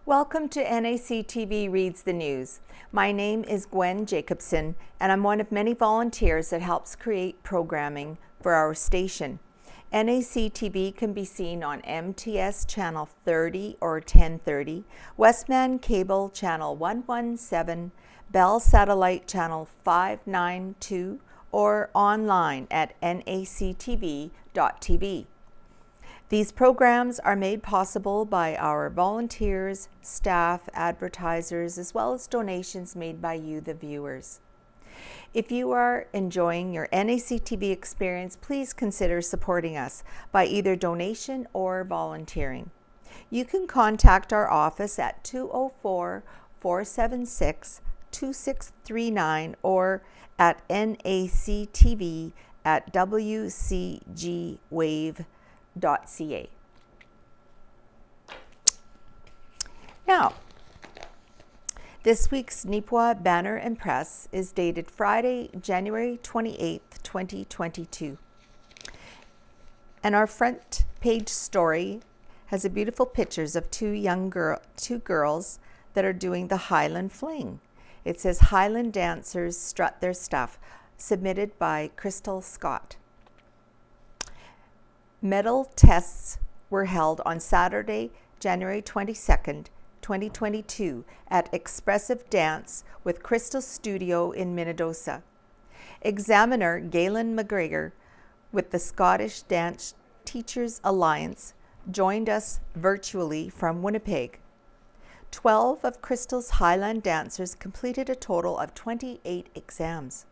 Welcome to NACTV Reads the News. My name is Gwen Jacobsen, and I'm one of many volunteers that helps create programming for our station. NACTV can be seen on MTS Channel 30 or 1030, Westman Cable Channel 117, Bell Satellite Channel 592, or online at nactv.tv. These programs are made possible by our volunteers, staff, advertisers, as well as donations made by you, the viewers. If you are enjoying your NACTV experience, please consider supporting us by either donation or volunteering. You can contact our office at 204-476-2639 or at nactv@wcgwave.ca. Now, this week's Nipawin banner and press is dated Friday, January 28th, 2022. And our front page story has a beautiful pictures of two girls that are doing the Highland Fling. It says Highland Dancers Strut Their Stuff, submitted by Crystal Scott. Medal tests were held on Saturday, January 22nd, 2022 at Expressive Dance with Crystal Studio in Minnesota. Examiner Galen McGregor with the Scottish Dance Teachers Alliance joined us virtually from Winnipeg. 12 of Crystal's Highland dancers completed a total of 28 exams.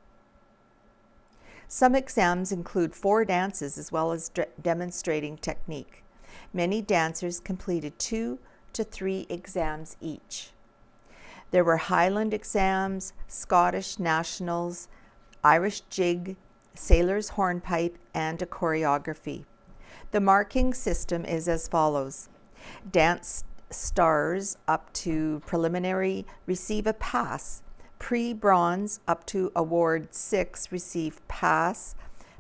Some exams include 4 dances as well as demonstrating technique. Many dancers completed 2 to 3 exams each. There were Highland exams, Scottish nationals, Irish jig, sailor's hornpipe, and a choreography. The marking system is as follows. Dance stars up to preliminary receive a pass. Pre-bronze up to award 6 receive pass,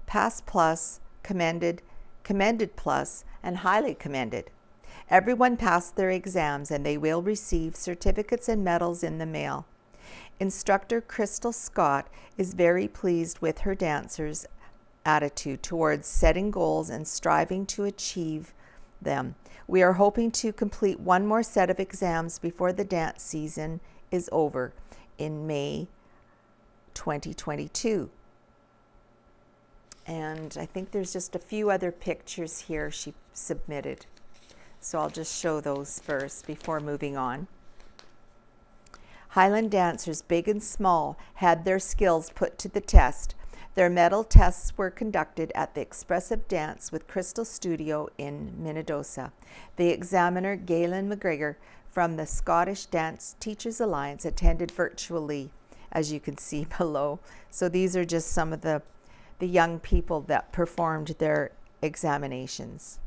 pass plus, commended, commended plus, and highly commended. Everyone passed their exams and they will receive certificates and medals in the mail. Instructor Crystal Scott is very pleased with her dancers' attitude towards setting goals and striving to achieve them. We are hoping to complete one more set of exams before the dance season is over in May 2022. And I think there's just a few other pictures here she submitted. So I'll just show those first before moving on. Highland dancers, big and small, had their skills put to the test. Their medal tests were conducted at the Expressive Dance with Crystal Studio in Minnesota. The examiner, Galen McGregor, from the Scottish Dance Teachers Alliance, attended virtually, as you can see below. So these are just some of the young people that performed their examinations.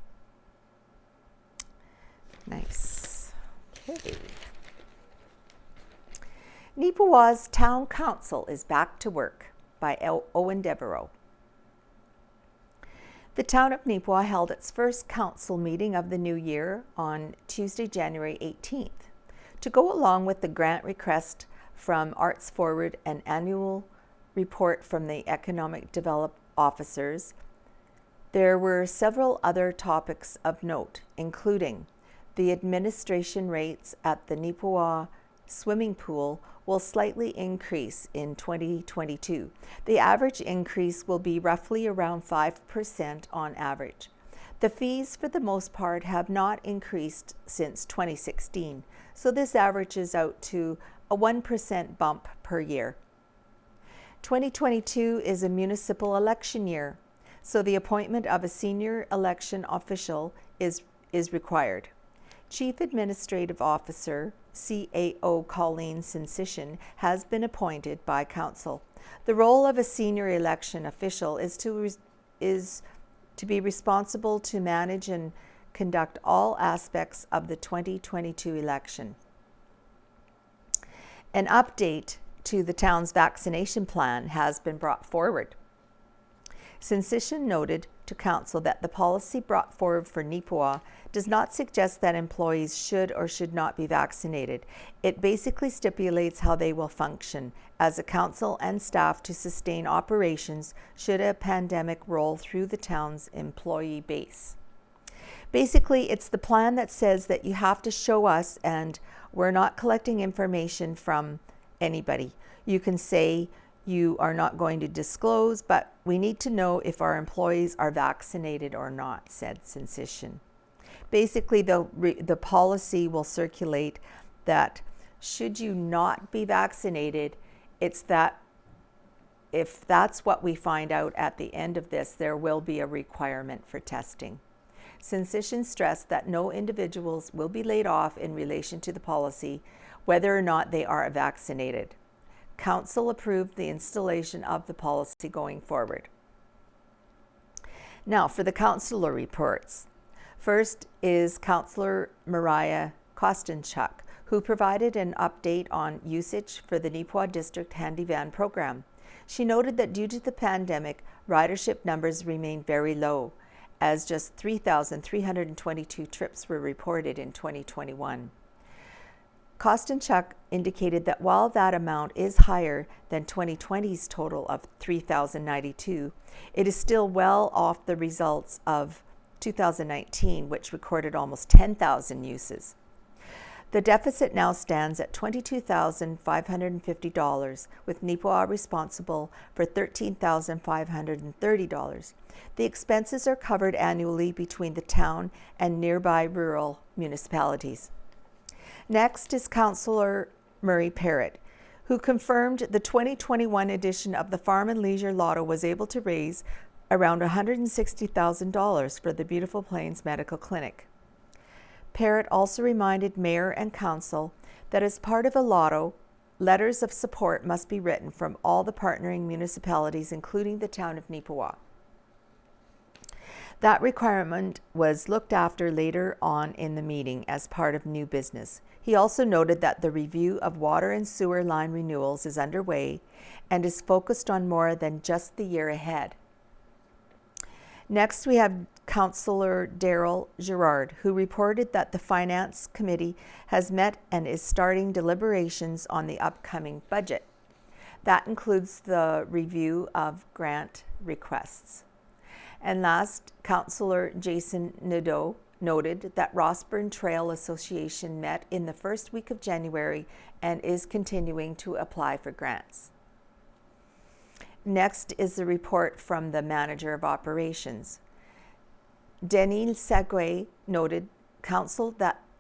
Nice. Okay. Nipawa's Town Council is back to work by Owen Devereaux. The town of Nipawin held its first council meeting of the new year on Tuesday, January 18th. To go along with the grant request from Arts Forward and annual report from the Economic Development Officers, there were several other topics of note, including the administration rates at the Nipawin swimming pool will slightly increase in 2022. The average increase will be roughly around 5% on average. The fees for the most part have not increased since 2016, so this averages out to a 1% bump per year. 2022 is a municipal election year, so the appointment of a senior election official is required. Chief Administrative Officer, CAO Colleen Sensation, has been appointed by Council. The role of a senior election official is to be responsible to manage and conduct all aspects of the 2022 election. An update to the town's vaccination plan has been brought forward. Sensation noted to Council that the policy brought forward for Nipawin does not suggest that employees should or should not be vaccinated. It basically stipulates how they will function as a council and staff to sustain operations should a pandemic roll through the town's employee base. Basically, it's the plan that says that you have to show us, and we're not collecting information from anybody. You can say you are not going to disclose, but we need to know if our employees are vaccinated or not, said Sensation. Basically, the policy will circulate that should you not be vaccinated, it's that if that's what we find out at the end of this, there will be a requirement for testing. Sensation stressed that no individuals will be laid off in relation to the policy, whether or not they are vaccinated. Council approved the installation of the policy going forward. Now for the councillor reports. First is Councillor Mariah Kostenchuk, who provided an update on usage for the Nipawin District Handy Van program. She noted that due to the pandemic, ridership numbers remain very low, as just 3,322 trips were reported in 2021. Kostenchuk indicated that while that amount is higher than 2020's total of 3,092, it is still well off the results of 2019, which recorded almost 10,000 uses. The deficit now stands at $22,550, with Nipawin responsible for $13,530. The expenses are covered annually between the town and nearby rural municipalities. Next is Councillor Murray Parrott, who confirmed the 2021 edition of the Farm and Leisure Lotto was able to raise around $160,000 for the Beautiful Plains Medical Clinic. Parrott also reminded Mayor and Council that as part of a lotto, letters of support must be written from all the partnering municipalities, including the town of Nipawin. That requirement was looked after later on in the meeting as part of new business. He also noted that the review of water and sewer line renewals is underway and is focused on more than just the year ahead. Next, we have Councillor Daryl Girard, who reported that the Finance Committee has met and is starting deliberations on the upcoming budget. That includes the review of grant requests. And last, Councillor Jason Nadeau noted that Rossburn Trail Association met in the first week of January and is continuing to apply for grants. Next is the report from the Manager of Operations. Denis Sagwe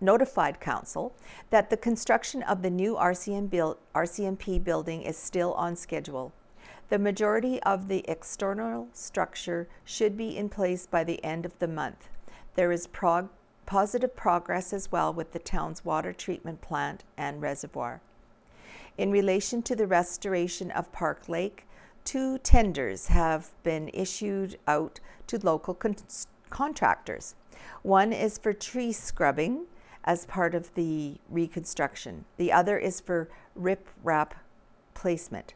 notified Council that the construction of the new RCMP building is still on schedule. The majority of the external structure should be in place by the end of the month. There is positive progress as well with the town's water treatment plant and reservoir. In relation to the restoration of Park Lake, 2 tenders have been issued out to local contractors. One is for tree scrubbing as part of the reconstruction. The other is for riprap placement.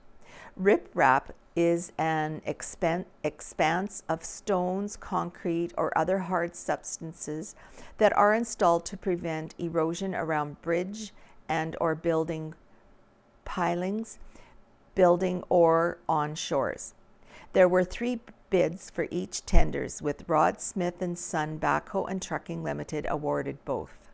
Riprap is an expanse of stones, concrete, or other hard substances that are installed to prevent erosion around bridge and or building pilings, building or on shores. There were 3 bids for each tenders, with Rod Smith & Son Backhoe and Trucking Limited awarded both.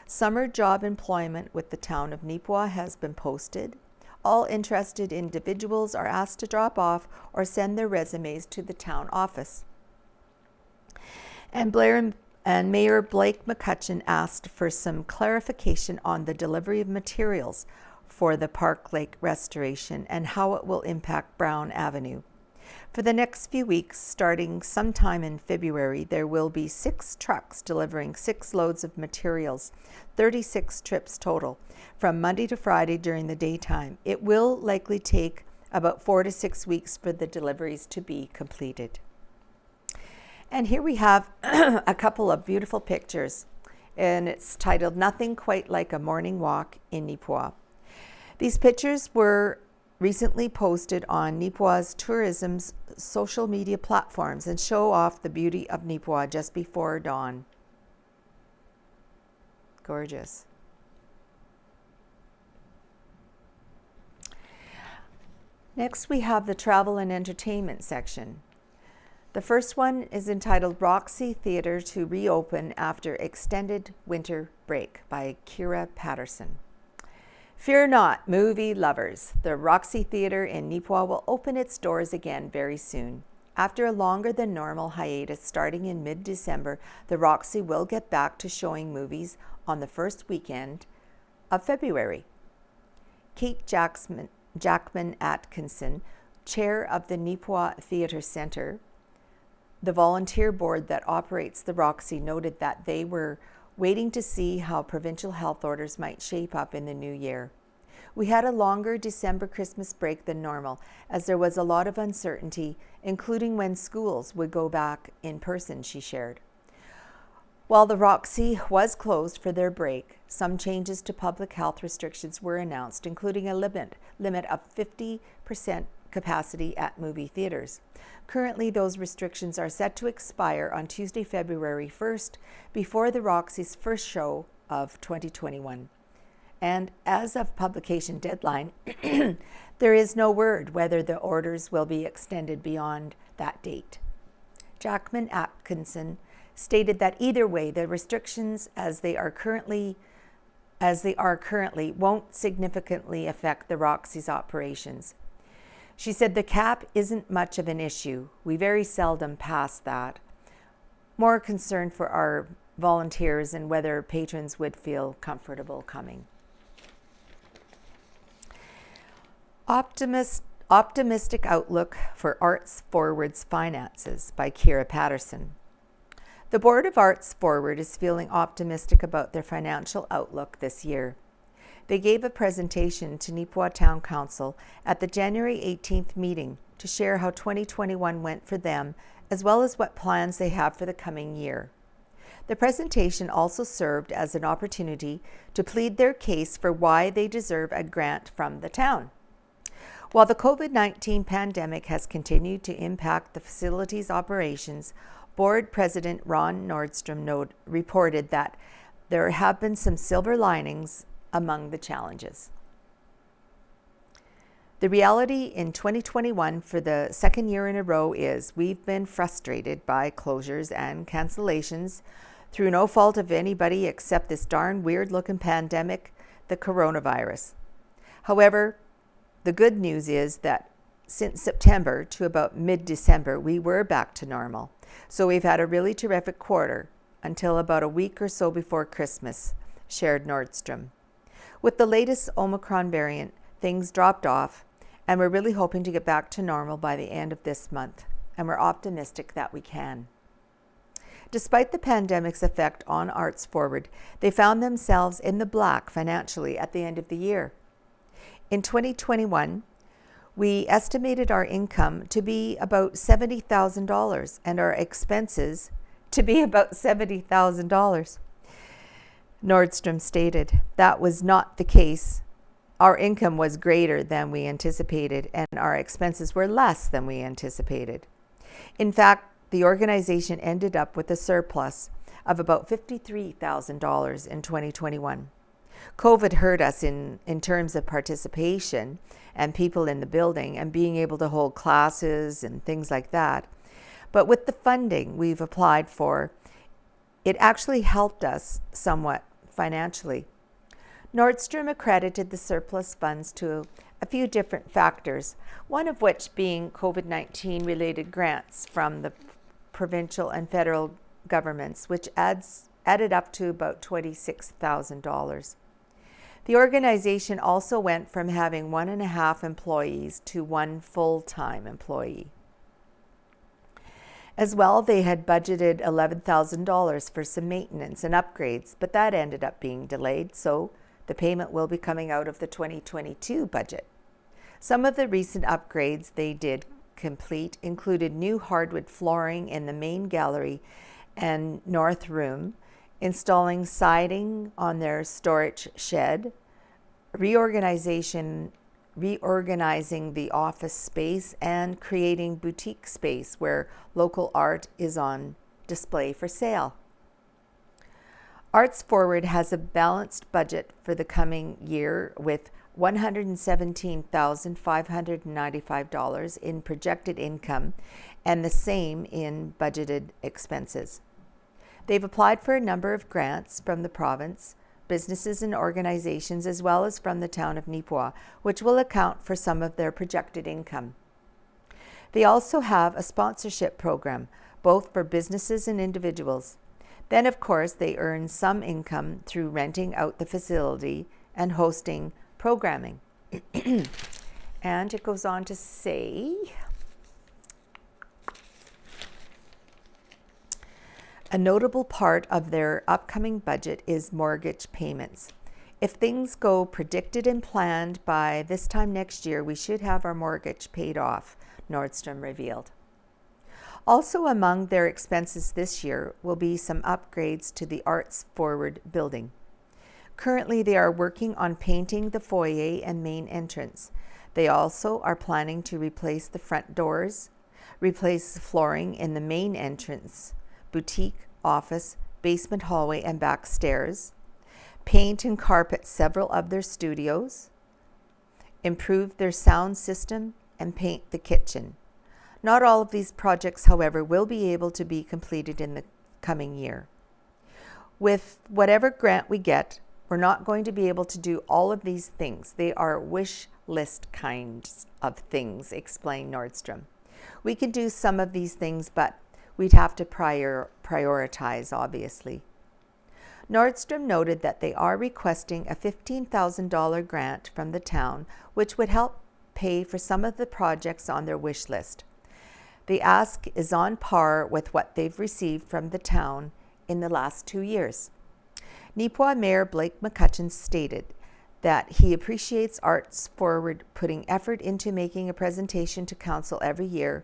Summer job employment with the town of Nipawin has been posted. All interested individuals are asked to drop off or send their resumes to the town office. And Mayor Blake McCutcheon asked for some clarification on the delivery of materials for the Park Lake restoration and how it will impact Brown Avenue. For the next few weeks, starting sometime in February, there will be 6 trucks delivering 6 loads of materials, 36 trips total, from Monday to Friday during the daytime. It will likely take about 4 to 6 weeks for the deliveries to be completed. And here we have a couple of beautiful pictures, and it's titled "Nothing Quite Like a Morning Walk in Nipawin." These pictures were recently posted on Nipawin's tourism's social media platforms and show off the beauty of Nipawin just before dawn. Gorgeous. Next, we have the travel and entertainment section. The first one is entitled Roxy Theater to Reopen After Extended Winter Break by Kira Patterson. Fear not, movie lovers. The Roxy Theater in Nipawin will open its doors again very soon. After a longer than normal hiatus starting in mid-December, the Roxy will get back to showing movies on the first weekend of February. Kate Jackman Atkinson, chair of the Nipawin Theatre Centre, the volunteer board that operates the Roxy, noted that they were waiting to see how provincial health orders might shape up in the new year. We had a longer December Christmas break than normal, as there was a lot of uncertainty, including when schools would go back in person, she shared. While the Roxy was closed for their break, some changes to public health restrictions were announced, including a limit of 50% capacity at movie theaters. Currently, those restrictions are set to expire on Tuesday, February 1st, before the Roxy's first show of 2021. And as of publication deadline, there is no word whether the orders will be extended beyond that date. Jackman Atkinson stated that either way, the restrictions as they are currently won't significantly affect the Roxy's operations. She said the cap isn't much of an issue. We very seldom pass that. More concerned for our volunteers and whether patrons would feel comfortable coming. Optimistic Outlook for Arts Forward's Finances by Kira Patterson. The Board of Arts Forward is feeling optimistic about their financial outlook this year. They gave a presentation to Nipawin Town Council at the January 18th meeting to share how 2021 went for them, as well as what plans they have for the coming year. The presentation also served as an opportunity to plead their case for why they deserve a grant from the town. While the COVID-19 pandemic has continued to impact the facility's operations, Board President Ron Nordstrom reported that there have been some silver linings among the challenges. The reality in 2021 for the second year in a row is we've been frustrated by closures and cancellations through no fault of anybody except this darn weird-looking pandemic, the coronavirus. However, the good news is that since September to about mid-December, we were back to normal. So we've had a really terrific quarter until about a week or so before Christmas, shared Nordstrom. With the latest Omicron variant, things dropped off, and we're really hoping to get back to normal by the end of this month, and we're optimistic that we can. Despite the pandemic's effect on Arts Forward, they found themselves in the black financially at the end of the year. In 2021, we estimated our income to be about $70,000 and our expenses to be about $70,000. Nordstrom stated that was not the case. Our income was greater than we anticipated and our expenses were less than we anticipated. In fact, the organization ended up with a surplus of about $53,000 in 2021. COVID hurt us in terms of participation and people in the building and being able to hold classes and things like that. But with the funding we've applied for, it actually helped us somewhat financially. Nordstrom accredited the surplus funds to a few different factors, one of which being COVID-19 related grants from the provincial and federal governments, which added up to about $26,000. The organization also went from having 1.5 employees to 1 full-time employee. As well, they had budgeted $11,000 for some maintenance and upgrades, but that ended up being delayed, so the payment will be coming out of the 2022 budget. Some of the recent upgrades they did complete included new hardwood flooring in the main gallery and north room, installing siding on their storage shed, reorganization reorganizing the office space and creating boutique space where local art is on display for sale. Arts Forward has a balanced budget for the coming year with $117,595 in projected income and the same in budgeted expenses. They've applied for a number of grants from the province, businesses and organizations, as well as from the town of Nipawin, which will account for some of their projected income. They also have a sponsorship program, both for businesses and individuals. Then, of course, they earn some income through renting out the facility and hosting programming. And it goes on to say, a notable part of their upcoming budget is mortgage payments. If things go predicted and planned, by this time next year, we should have our mortgage paid off, Nordstrom revealed. Also among their expenses this year will be some upgrades to the Arts Forward building. Currently, they are working on painting the foyer and main entrance. They also are planning to replace the front doors, replace the flooring in the main entrance, boutique, office, basement hallway, and back stairs, paint and carpet several of their studios, improve their sound system, and paint the kitchen. Not all of these projects, however, will be able to be completed in the coming year. With whatever grant we get, we're not going to be able to do all of these things. They are wish list kinds of things, explained Nordstrom. We can do some of these things, but we'd have to prioritize, obviously. Nordstrom noted that they are requesting a $15,000 grant from the town, which would help pay for some of the projects on their wish list. The ask is on par with what they've received from the town in the last 2 years. Nipawin Mayor Blake McCutcheon stated that he appreciates Arts Forward putting effort into making a presentation to council every year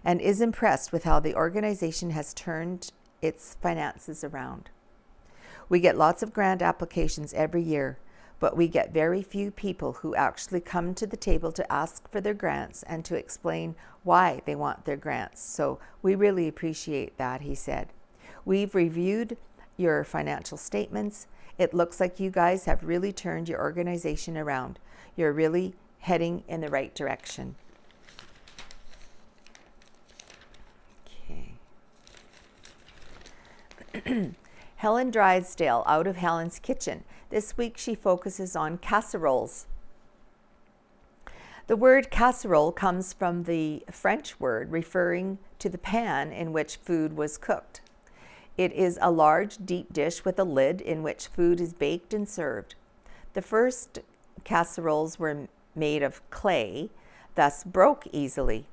and is impressed with how the organization has turned its finances around. We get lots of grant applications every year, but we get very few people who actually come to the table to ask for their grants and to explain why they want their grants. So we really appreciate that, he said. We've reviewed your financial statements. It looks like you guys have really turned your organization around. You're really heading in the right direction. Okay. Helen Drysdale out of Helen's Kitchen. This week she focuses on casseroles. The word casserole comes from the French word referring to the pan in which food was cooked. It is a large, deep dish with a lid in which food is baked and served. The first casseroles were made of clay, thus broke easily.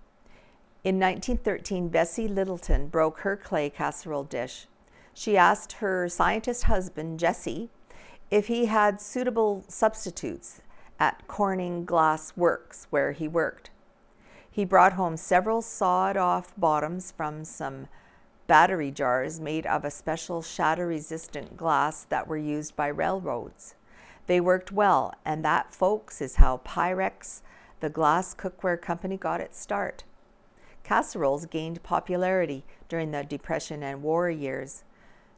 In 1913, Bessie Littleton broke her clay casserole dish. She asked her scientist husband, Jesse, if he had suitable substitutes at Corning Glass Works, where he worked. He brought home several sawed-off bottoms from some battery jars made of a special shatter-resistant glass that were used by railroads. They worked well, and that, folks, is how Pyrex, the glass cookware company, got its start. Casseroles gained popularity during the Depression and war years.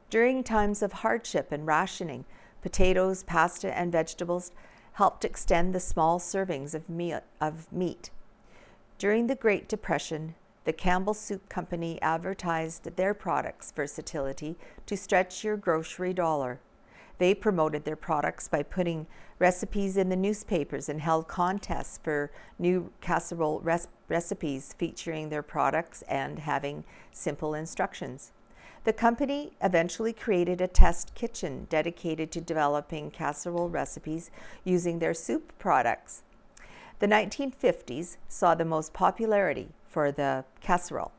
During times of hardship and rationing, potatoes, pasta, and vegetables helped extend the small servings of meat. During the Great Depression, the Campbell Soup Company advertised their products' versatility to stretch your grocery dollar. They promoted their products by putting recipes in the newspapers and held contests for new casserole recipes featuring their products and having simple instructions. The company eventually created a test kitchen dedicated to developing casserole recipes using their soup products. The 1950s saw the most popularity for the casserole.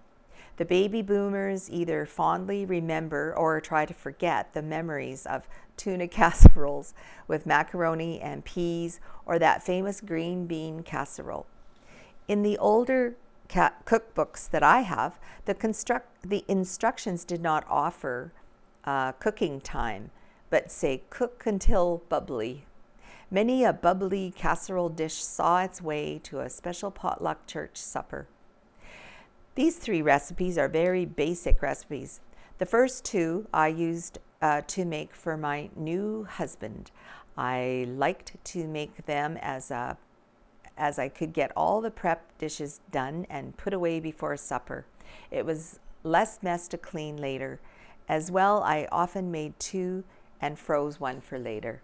The baby boomers either fondly remember or try to forget the memories of tuna casseroles with macaroni and peas or that famous green bean casserole. In the older cookbooks that I have, the instructions did not offer cooking time, but say cook until bubbly. Many a bubbly casserole dish saw its way to a special potluck church supper. These 3 recipes are very basic recipes. The first 2 I used to make for my new husband. I liked to make them as I could get all the prep dishes done and put away before supper. It was less mess to clean later. As well, I often made 2 and froze 1 for later.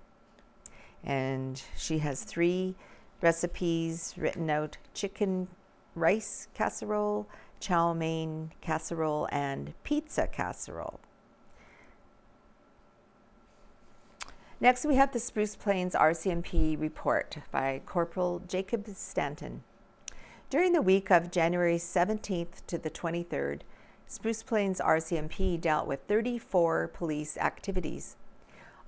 And she has 3 recipes written out: chicken rice casserole, chow mein casserole, and pizza casserole. Next, we have the Spruce Plains RCMP report by Corporal Jacobsen. During the week of January 17th to the 23rd, Spruce Plains RCMP dealt with 34 police activities.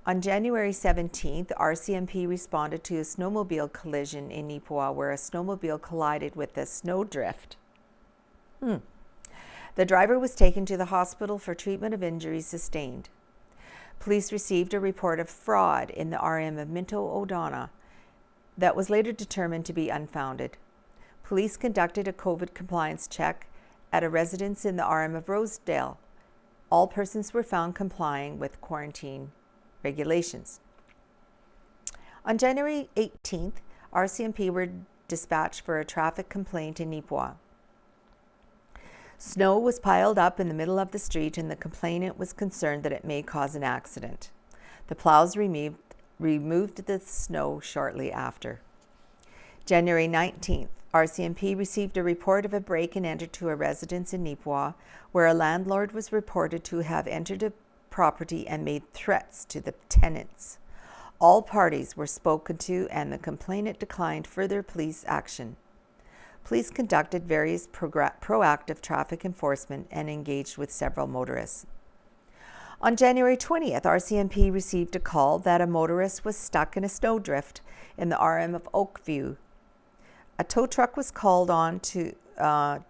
On January 17th, RCMP responded to a snowmobile collision in Nipawin where a snowmobile collided with a snowdrift. The driver was taken to the hospital for treatment of injuries sustained. Police received a report of fraud in the RM of Minto O'Donnell that was later determined to be unfounded. Police conducted a COVID compliance check at a residence in the RM of Rosedale. All persons were found complying with quarantine regulations. On January 18th, RCMP were dispatched for a traffic complaint in Nipawin. Snow was piled up in the middle of the street and the complainant was concerned that it may cause an accident. The plows removed the snow shortly after. January 19th, RCMP received a report of a break-and-enter to a residence in Nipawin where a landlord was reported to have entered a property and made threats to the tenants. All parties were spoken to and the complainant declined further police action. Police conducted various proactive traffic enforcement and engaged with several motorists. On January 20th, RCMP received a call that a motorist was stuck in a snowdrift in the RM of Oakview. A tow truck was called on the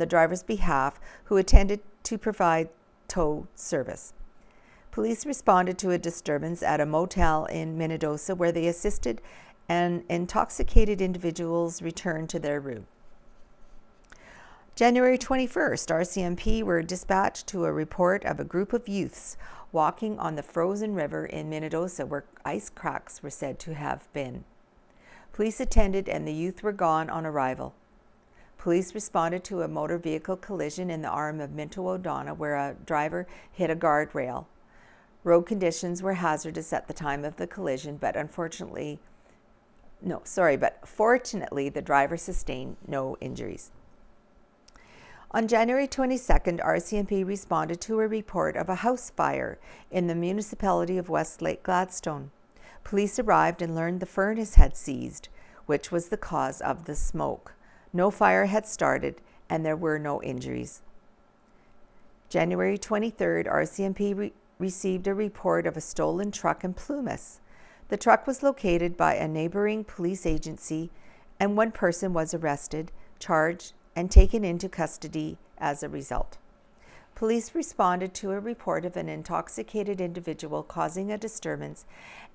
driver's behalf, who attended to provide tow service. Police responded to a disturbance at a motel in Minnesota where they assisted and intoxicated individuals returned to their room. January 21st, RCMP were dispatched to a report of a group of youths walking on the frozen river in Minnesota where ice cracks were said to have been. Police attended and the youth were gone on arrival. Police responded to a motor vehicle collision in the RM of Minto O'Donnell where a driver hit a guardrail. Road conditions were hazardous at the time of the collision, but fortunately the driver sustained no injuries. On January 22nd, RCMP responded to a report of a house fire in the municipality of West Lake Gladstone. Police arrived and learned the furnace had seized, which was the cause of the smoke. No fire had started and there were no injuries. January 23rd, RCMP received a report of a stolen truck in Plumas. The truck was located by a neighboring police agency and 1 person was arrested, charged, and taken into custody as a result. Police responded to a report of an intoxicated individual causing a disturbance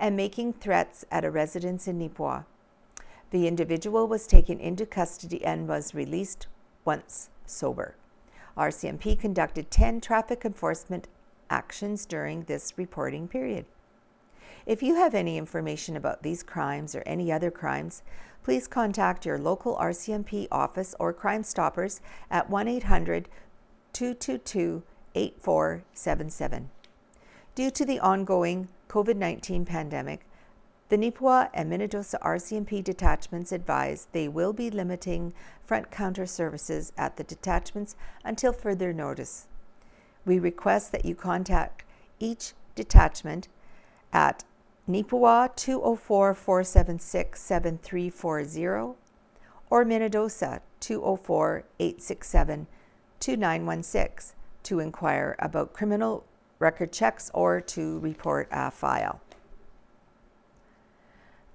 and making threats at a residence in Nipawin. The individual was taken into custody and was released once sober. RCMP conducted 10 traffic enforcement actions during this reporting period. If you have any information about these crimes or any other crimes, please contact your local RCMP office or Crime Stoppers at 1-800-222-8477. Due to the ongoing COVID-19 pandemic, the Nipawin and Minnesota RCMP detachments advise they will be limiting front counter services at the detachments until further notice. We request that you contact each detachment at Nipawin 204-476-7340 or Minnesota 204-867-2916 to inquire about criminal record checks or to report a file.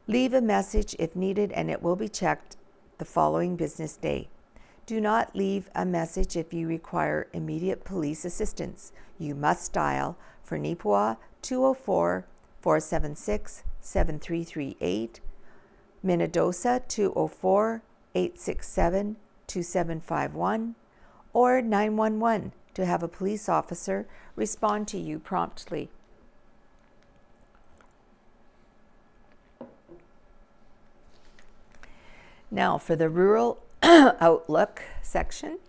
Leave a message if needed and it will be checked the following business day. Do not leave a message if you require immediate police assistance. You must dial for Nipawin 476-7338, Minnedosa 204-867-2751, or 911 to have a police officer respond to you promptly. Now for the rural outlook section.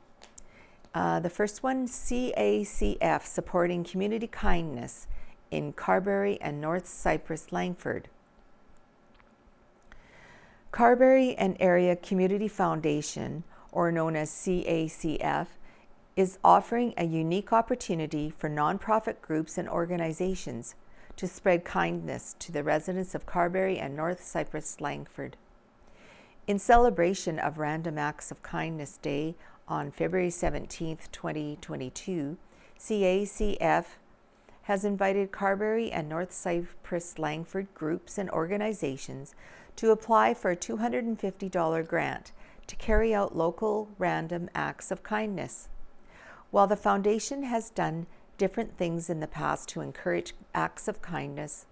The first one, CACF, supporting community kindness in Carberry and North Cypress Langford. Carberry and Area Community Foundation, or known as CACF, is offering a unique opportunity for nonprofit groups and organizations to spread kindness to the residents of Carberry and North Cypress Langford. In celebration of Random Acts of Kindness Day on February 17, 2022, CACF has invited Carberry and North Cypress Langford groups and organizations to apply for a $250 grant to carry out local random acts of kindness. While the foundation has done different things in the past to encourage acts of kindness,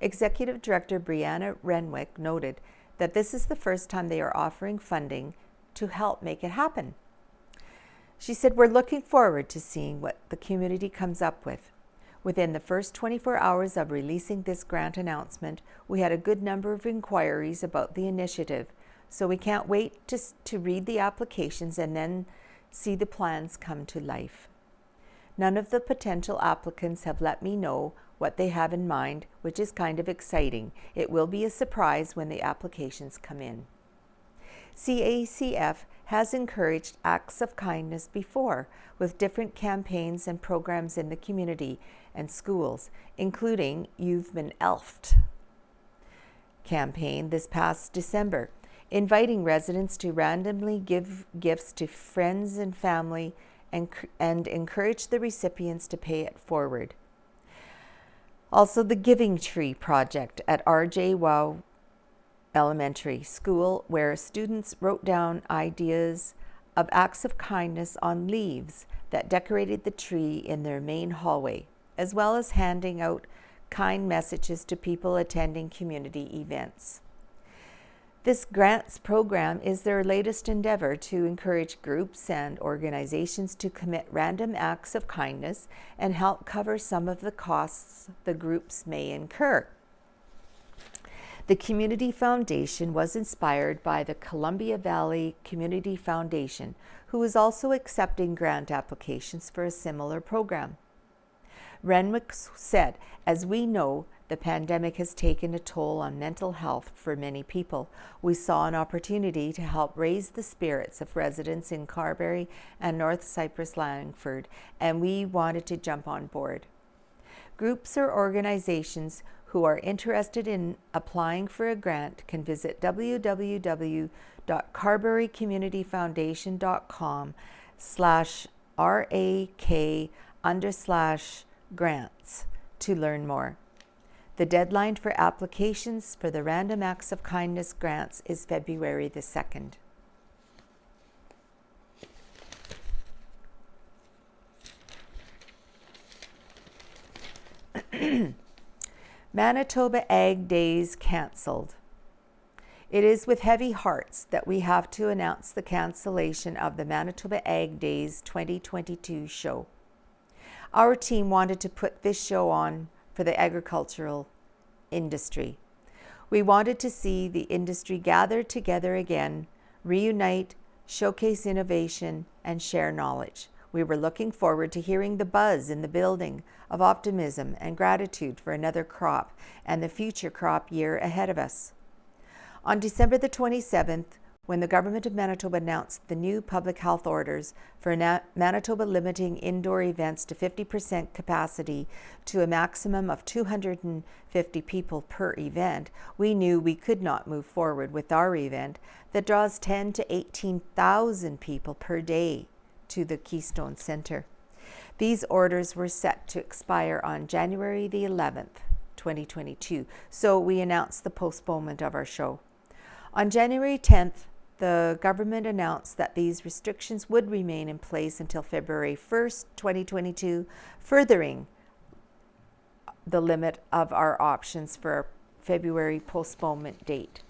Executive Director Brianna Renwick noted that this is the first time they are offering funding to help make it happen. She said, "We're looking forward to seeing what the community comes up with." Within the first 24 hours of releasing this grant announcement, we had a good number of inquiries about the initiative, so we can't wait to read the applications and then see the plans come to life. None of the potential applicants have let me know what they have in mind, which is kind of exciting. It will be a surprise when the applications come in. CACF has encouraged acts of kindness before with different campaigns and programs in the community and schools, including You've Been Elfed campaign this past December, inviting residents to randomly give gifts to friends and family and encourage the recipients to pay it forward. Also, the Giving Tree Project at R.J. Wow Elementary School, where students wrote down ideas of acts of kindness on leaves that decorated the tree in their main hallway, as well as handing out kind messages to people attending community events. This grants program is their latest endeavor to encourage groups and organizations to commit random acts of kindness and help cover some of the costs the groups may incur. The Community Foundation was inspired by the Columbia Valley Community Foundation, who is also accepting grant applications for a similar program. Renwick said, "As we know, the pandemic has taken a toll on mental health for many people. We saw an opportunity to help raise the spirits of residents in Carberry and North Cypress Langford, and we wanted to jump on board." Groups or organizations who are interested in applying for a grant can visit www.carberrycommunityfoundation.com/RAK_grants to learn more. The deadline for applications for the Random Acts of Kindness grants is February the 2nd. Manitoba Ag Days cancelled. It is with heavy hearts that we have to announce the cancellation of the Manitoba Ag Days 2022 show. Our team wanted to put this show on for the agricultural industry. We wanted to see the industry gather together again, reunite, showcase innovation, and share knowledge. We were looking forward to hearing the buzz in the building of optimism and gratitude for another crop and the future crop year ahead of us. On December the 27th, when the Government of Manitoba announced the new public health orders for Manitoba limiting indoor events to 50% capacity to a maximum of 250 people per event, we knew we could not move forward with our event that draws 10 to 18,000 people per day to the Keystone Centre. These orders were set to expire on January the 11th, 2022, so we announced the postponement of our show. On January 10th, the government announced that these restrictions would remain in place until February 1st, 2022, furthering the limit of our options for a February postponement date.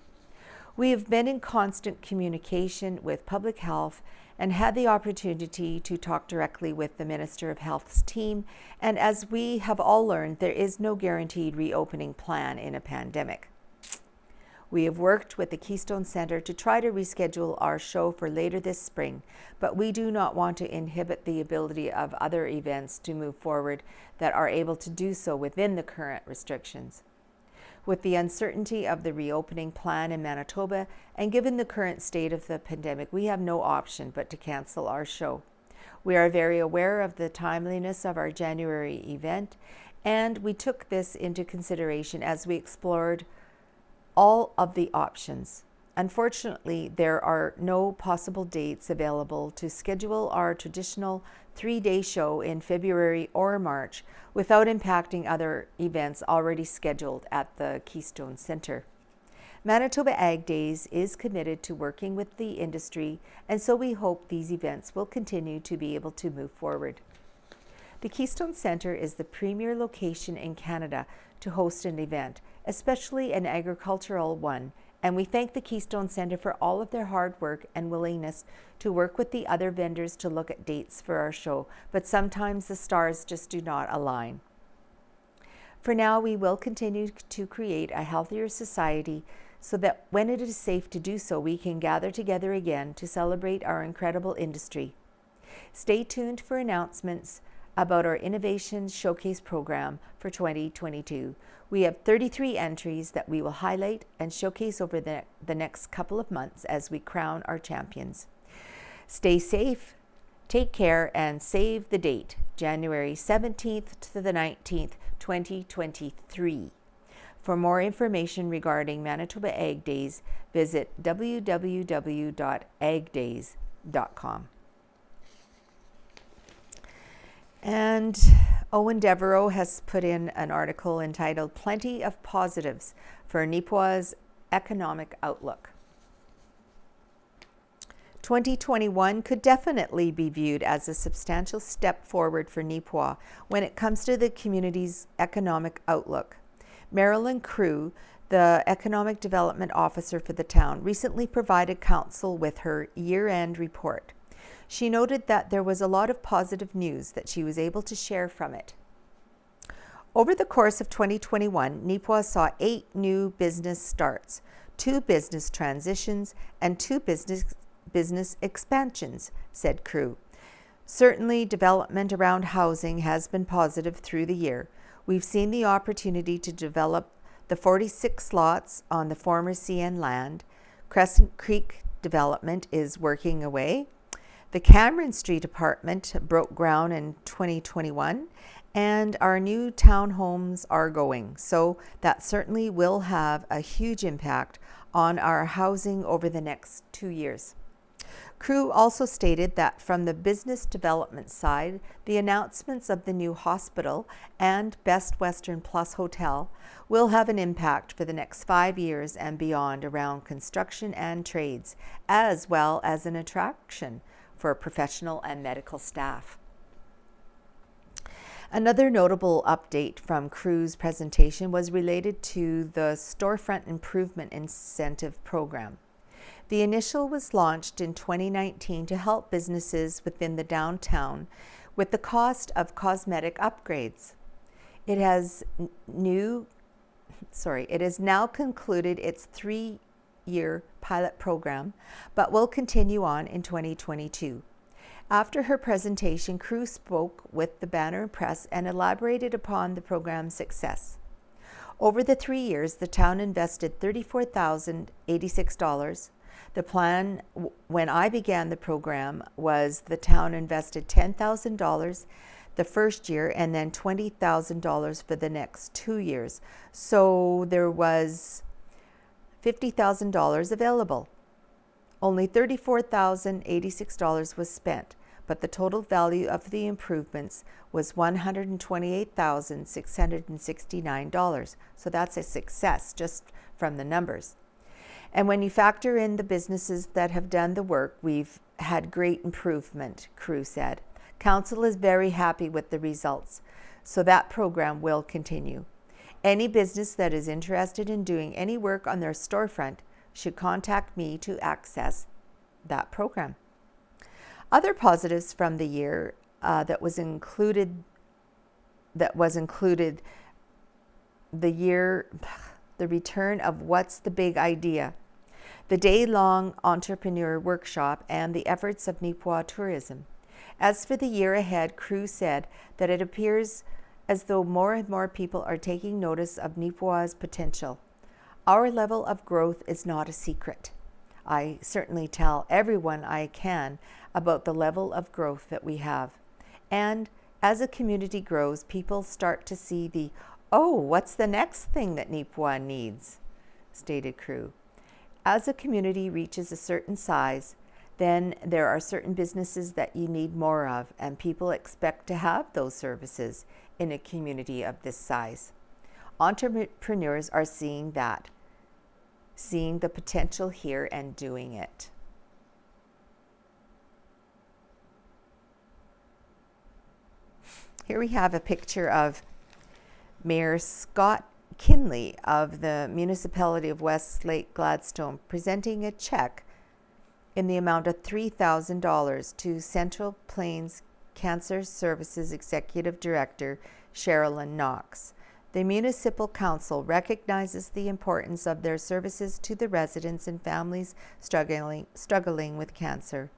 We have been in constant communication with public health and had the opportunity to talk directly with the Minister of Health's team. And as we have all learned, there is no guaranteed reopening plan in a pandemic. We have worked with the Keystone Centre to try to reschedule our show for later this spring, but we do not want to inhibit the ability of other events to move forward that are able to do so within the current restrictions. With the uncertainty of the reopening plan in Manitoba and given the current state of the pandemic, we have no option but to cancel our show. We are very aware of the timeliness of our January event, and we took this into consideration as we explored all of the options. Unfortunately, there are no possible dates available to schedule our traditional 3-day show in February or March without impacting other events already scheduled at the Keystone Centre. Manitoba Ag Days is committed to working with the industry, and so we hope these events will continue to be able to move forward. The Keystone Centre is the premier location in Canada to host an event, especially an agricultural one, and we thank the Keystone Centre for all of their hard work and willingness to work with the other vendors to look at dates for our show, but sometimes the stars just do not align. For now, we will continue to create a healthier society so that when it is safe to do so, we can gather together again to celebrate our incredible industry. Stay tuned for announcements about our Innovation Showcase program for 2022. We have 33 entries that we will highlight and showcase over the next couple of months as we crown our champions. Stay safe, take care, and save the date, January 17th to the 19th, 2023. For more information regarding Manitoba Ag Days, visit www.agdays.com. And Owen Devereaux has put in an article entitled Plenty of Positives for Nipawa's Economic Outlook. 2021 could definitely be viewed as a substantial step forward for Nipawin when it comes to the community's economic outlook. Marilyn Crew, the Economic Development Officer for the town, recently provided council with her year-end report. She noted that there was a lot of positive news that she was able to share from it. Over the course of 2021, Nipawin saw 8 new business starts, 2 business transitions, and 2 business expansions, said Crew. Certainly, development around housing has been positive through the year. We've seen the opportunity to develop the 46 lots on the former CN land. Crescent Creek development is working away. The Cameron Street apartment broke ground in 2021, and our new townhomes are going. So that certainly will have a huge impact on our housing over the next 2 years. Crew also stated that from the business development side, the announcements of the new hospital and Best Western Plus Hotel will have an impact for the next 5 years and beyond around construction and trades, as well as an attraction for professional and medical staff. Another notable update from Crew's presentation was related to the Storefront Improvement Incentive Program. The initial was launched in 2019 to help businesses within the downtown with the cost of cosmetic upgrades. It has now concluded its 3-year pilot program, but will continue on in 2022. After her presentation, Crew spoke with the Banner Press and elaborated upon the program's success. Over the 3 years, the town invested $34,086. The plan when I began the program was the town invested $10,000 the first year and then $20,000 for the next 2 years. So there was $50,000 available. Only $34,086 was spent, but the total value of the improvements was $128,669. So that's a success just from the numbers. And when you factor in the businesses that have done the work, we've had great improvement, Crew said. Council is very happy with the results. so that program will continue. Any business that is interested in doing any work on their storefront should contact me to access that program. Other positives from the year that was included the return of What's the Big Idea, the day-long entrepreneur workshop, and the efforts of Nipawin Tourism. As for the year ahead, Crew said that it appears as though more and more people are taking notice of Nipawin's potential. Our level of growth is not a secret. I certainly tell everyone I can about the level of growth that we have. And as a community grows, people start to see the, oh, what's the next thing that Nipawin needs, stated Crew. As a community reaches a certain size, then there are certain businesses that you need more of, and people expect to have those services in a community of this size. Entrepreneurs are seeing the potential here and doing it. Here we have a picture of Mayor Scott Kinley of the municipality of Westlake Gladstone presenting a check in the amount of $3,000 to Central Plains Cancer Services Executive Director Sherilyn Knox. The Municipal Council recognizes the importance of their services to the residents and families struggling with cancer.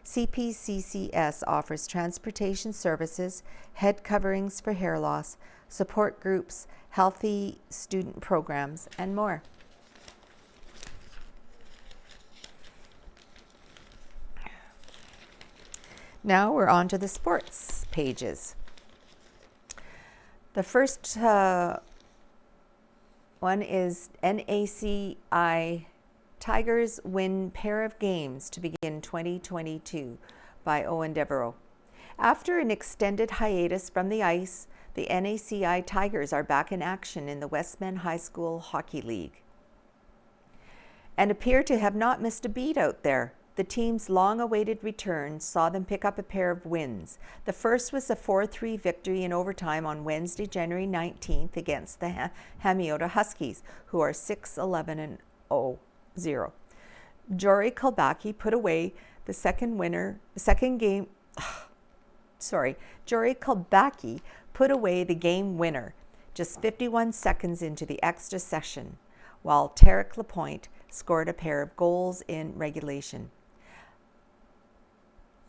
CPCCS offers transportation services, head coverings for hair loss, support groups, healthy student programs, and more. Now we're on to the sports pages. The first one is NACI Tigers win pair of games to begin 2022 by Owen Devereaux. After an extended hiatus from the ice, the NACI Tigers are back in action in the Westman High School Hockey League and appear to have not missed a beat out there. The team's long-awaited return saw them pick up a pair of wins. The first was a 4-3 victory in overtime on Wednesday, January 19th against the Hamiota Huskies, who are 6-11-0. Jory Kulbaki put away the Jory Kulbaki put away the game winner just 51 seconds into the extra session, while Tarek Lapointe scored a pair of goals in regulation.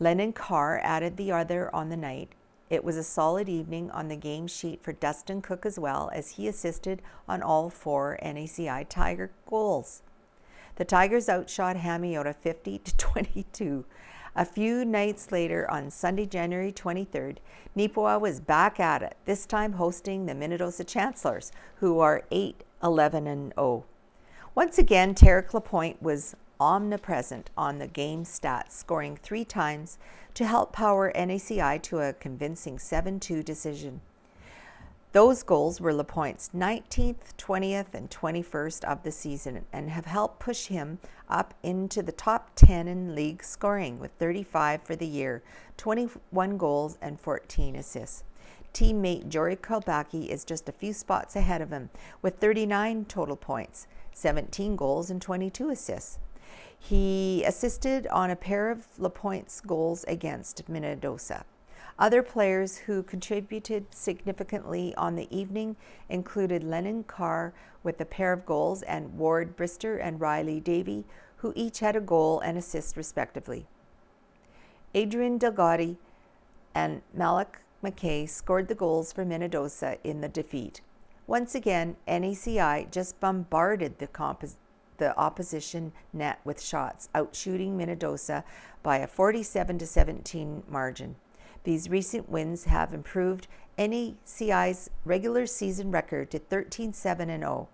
Lennon Carr added the other on the night. It was a solid evening on the game sheet for Dustin Cook as well, as he assisted on all 4 NACI Tiger goals. The Tigers outshot Hamiota 50-22. A few nights later, on Sunday, January 23rd, Nipawin was back at it, this time hosting the Minnedosa Chancellors, who are 8-11-0. Once again, Tarek Lapointe was omnipresent on the game stats, scoring 3 times to help power NACI to a convincing 7-2 decision. Those goals were Lapointe's 19th, 20th, and 21st of the season and have helped push him up into the top 10 in league scoring with 35 for the year, 21 goals, and 14 assists. Teammate Jory Kulbaki is just a few spots ahead of him with 39 total points, 17 goals, and 22 assists. He assisted on a pair of Lapointe's goals against Minnedosa. Other players who contributed significantly on the evening included Lennon Carr with a pair of goals and Ward Brister and Riley Davey, who each had a goal and assist respectively. Adrian Delgatti and Malik McKay scored the goals for Minnedosa in the defeat. Once again, NACI just bombarded the opposition net with shots, outshooting Minnedosa by a 47-17 margin. These recent wins have improved NACI's regular season record to 13-7-0.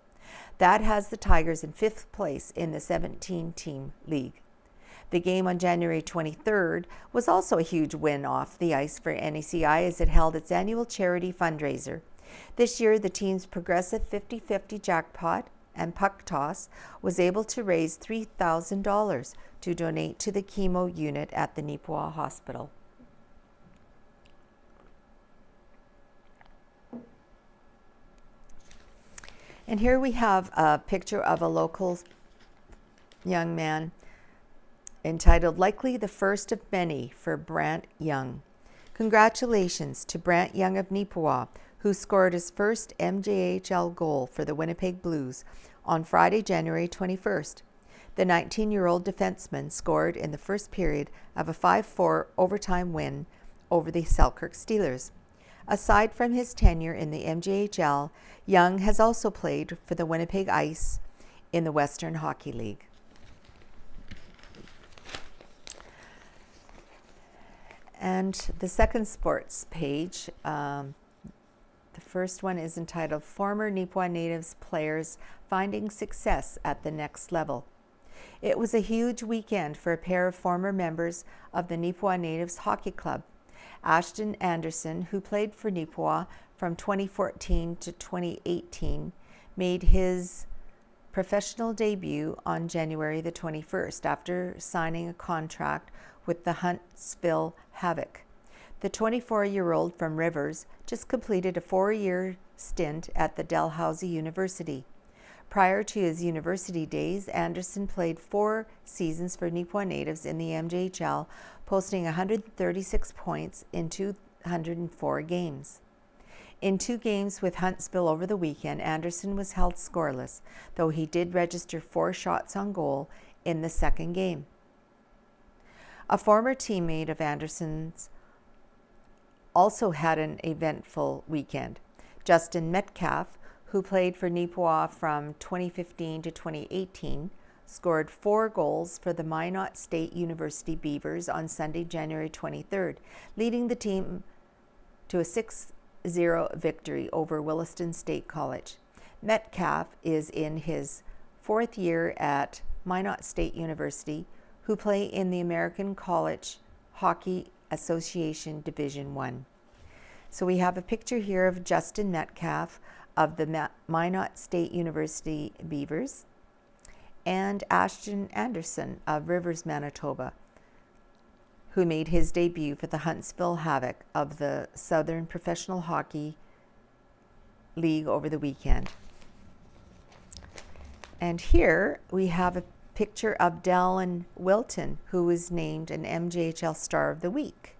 That has the Tigers in 5th place in the 17-team league. The game on January 23rd was also a huge win off the ice for NACI as it held its annual charity fundraiser. This year, the team's progressive 50-50 jackpot and puck toss was able to raise $3,000 to donate to the chemo unit at the Nipawin Hospital. And here we have a picture of a local young man entitled Likely the First of Many for Brant Young. Congratulations to Brant Young of Nipawin, who scored his first MJHL goal for the Winnipeg Blues on Friday, January 21st. The 19-year-old defenseman scored in the first period of a 5-4 overtime win over the Selkirk Steelers. Aside from his tenure in the MJHL, Young has also played for the Winnipeg Ice in the Western Hockey League. And the second sports page, the first one is entitled Former Nipawin Natives Players Finding Success at the Next Level. It was a huge weekend for a pair of former members of the Nipawin Natives Hockey Club. Ashton Anderson, who played for Nipawin from 2014 to 2018, made his professional debut on January the 21st after signing a contract with the Huntsville Havoc. The 24-year-old from Rivers just completed a 4-year stint at the Dalhousie University. Prior to his university days, Anderson played 4 seasons for Nipawin Natives in the MJHL, posting 136 points in 204 games. In 2 games with Huntsville over the weekend, Anderson was held scoreless, though he did register 4 shots on goal in the second game. A former teammate of Anderson's also had an eventful weekend. Justin Metcalf, who played for Nipawin from 2015 to 2018, scored 4 goals for the Minot State University Beavers on Sunday, January 23rd, leading the team to a 6-0 victory over Williston State College. Metcalf is in his 4th year at Minot State University, who play in the American College Hockey Association Division I. So we have a picture here of Justin Metcalf of the Minot State University Beavers and Ashton Anderson of Rivers, Manitoba, who made his debut for the Huntsville Havoc of the Southern Professional Hockey League over the weekend. And here we have a picture of Dallin Wilton, who was named an MJHL Star of the Week.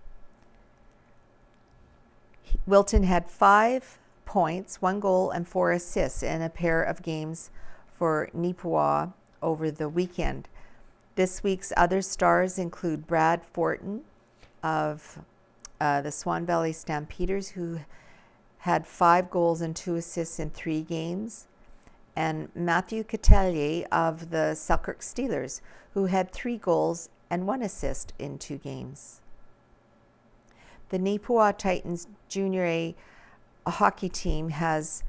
Wilton had 5 points, 1 goal, and 4 assists in a pair of games for Nipawin over the weekend. This week's other stars include Brad Fortin of the Swan Valley Stampeders, who had 5 goals and 2 assists in 3 games, and Matthew Catelier of the Selkirk Steelers, who had 3 goals and 1 assist in 2 games. The Nipawin Titans Junior A hockey team has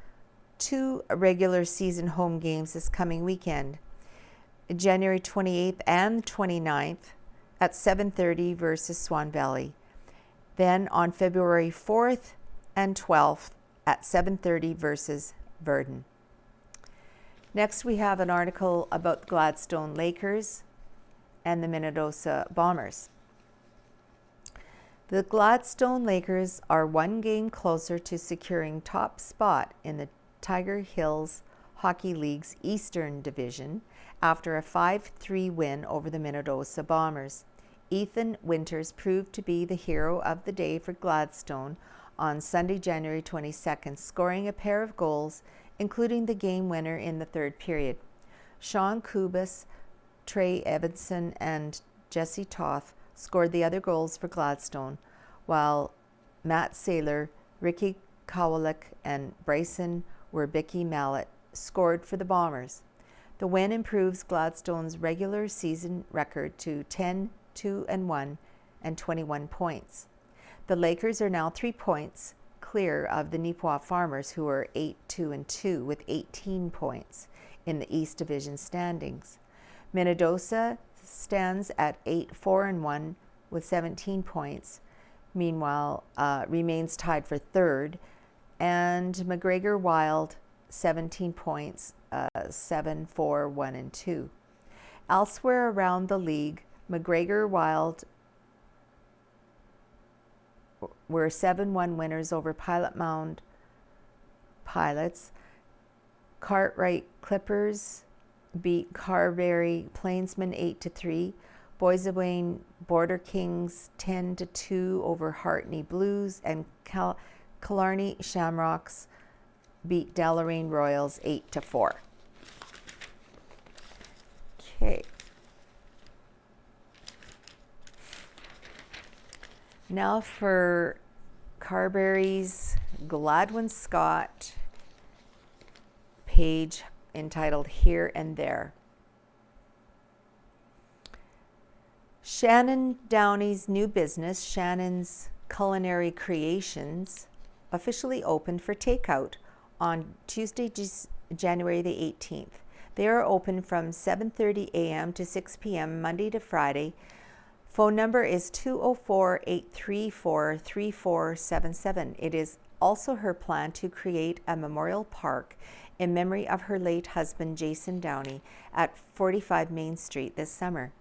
2 regular season home games this coming weekend, January 28th and 29th at 7:30 versus Swan Valley. Then on February 4th and 12th at 7:30 versus Verdun. Next, we have an article about the Gladstone Lakers and the Minnesota Bombers. The Gladstone Lakers are 1 game closer to securing top spot in the Tiger Hills Hockey League's Eastern Division after a 5-3 win over the Minnesota Bombers. Ethan Winters proved to be the hero of the day for Gladstone on Sunday, January 22nd, scoring a pair of goals, including the game winner in the 3rd period. Sean Kubas, Trey Evanson, and Jesse Toth scored the other goals for Gladstone, while Matt Saylor, Ricky Kowalik, and Bryson Werbicki Mallet scored for the Bombers. The win improves Gladstone's regular season record to 10-2-1 and 21 points. The Lakers are now 3 points clear of the Nipawin Farmers, who are 8-2-2 with 18 points in the East Division standings. Minnesota stands at 8-4-1 with 17 points. Meanwhile, remains tied for 3rd, and McGregor Wild 17 points, 7-4-1-2. Elsewhere around the league, McGregor Wild were 7-1 winners over Pilot Mound Pilots. Cartwright Clippers beat Carberry Plainsmen 8-3. Boys of Wayne Border Kings 10-2 over Hartney Blues, and Killarney Shamrocks beat Deloraine Royals 8-4. Okay. Now for Carberry's Gladwin Scott page entitled Here and There. Shannon Downey's new business, Shannon's Culinary Creations, officially opened for takeout on Tuesday, January the 18th. They are open from 7:30 a.m. to 6 p.m. Monday to Friday. Phone number is 204-834-3477. It is also her plan to create a memorial park in memory of her late husband, Jason Downey, at 45 Main Street this summer.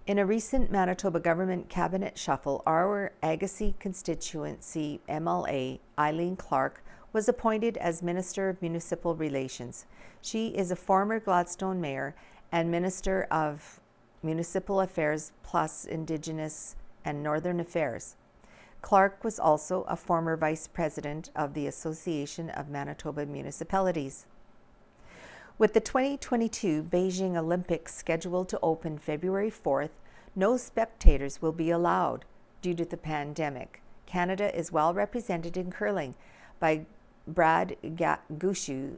In a recent Manitoba government cabinet shuffle, our Agassiz constituency MLA, Eileen Clark, was appointed as Minister of Municipal Relations. She is a former Gladstone mayor and Minister of Municipal Affairs plus Indigenous and Northern Affairs. Clark was also a former Vice President of the Association of Manitoba Municipalities. With the 2022 Beijing Olympics scheduled to open February 4th, no spectators will be allowed due to the pandemic. Canada is well represented in curling by Brad Gushu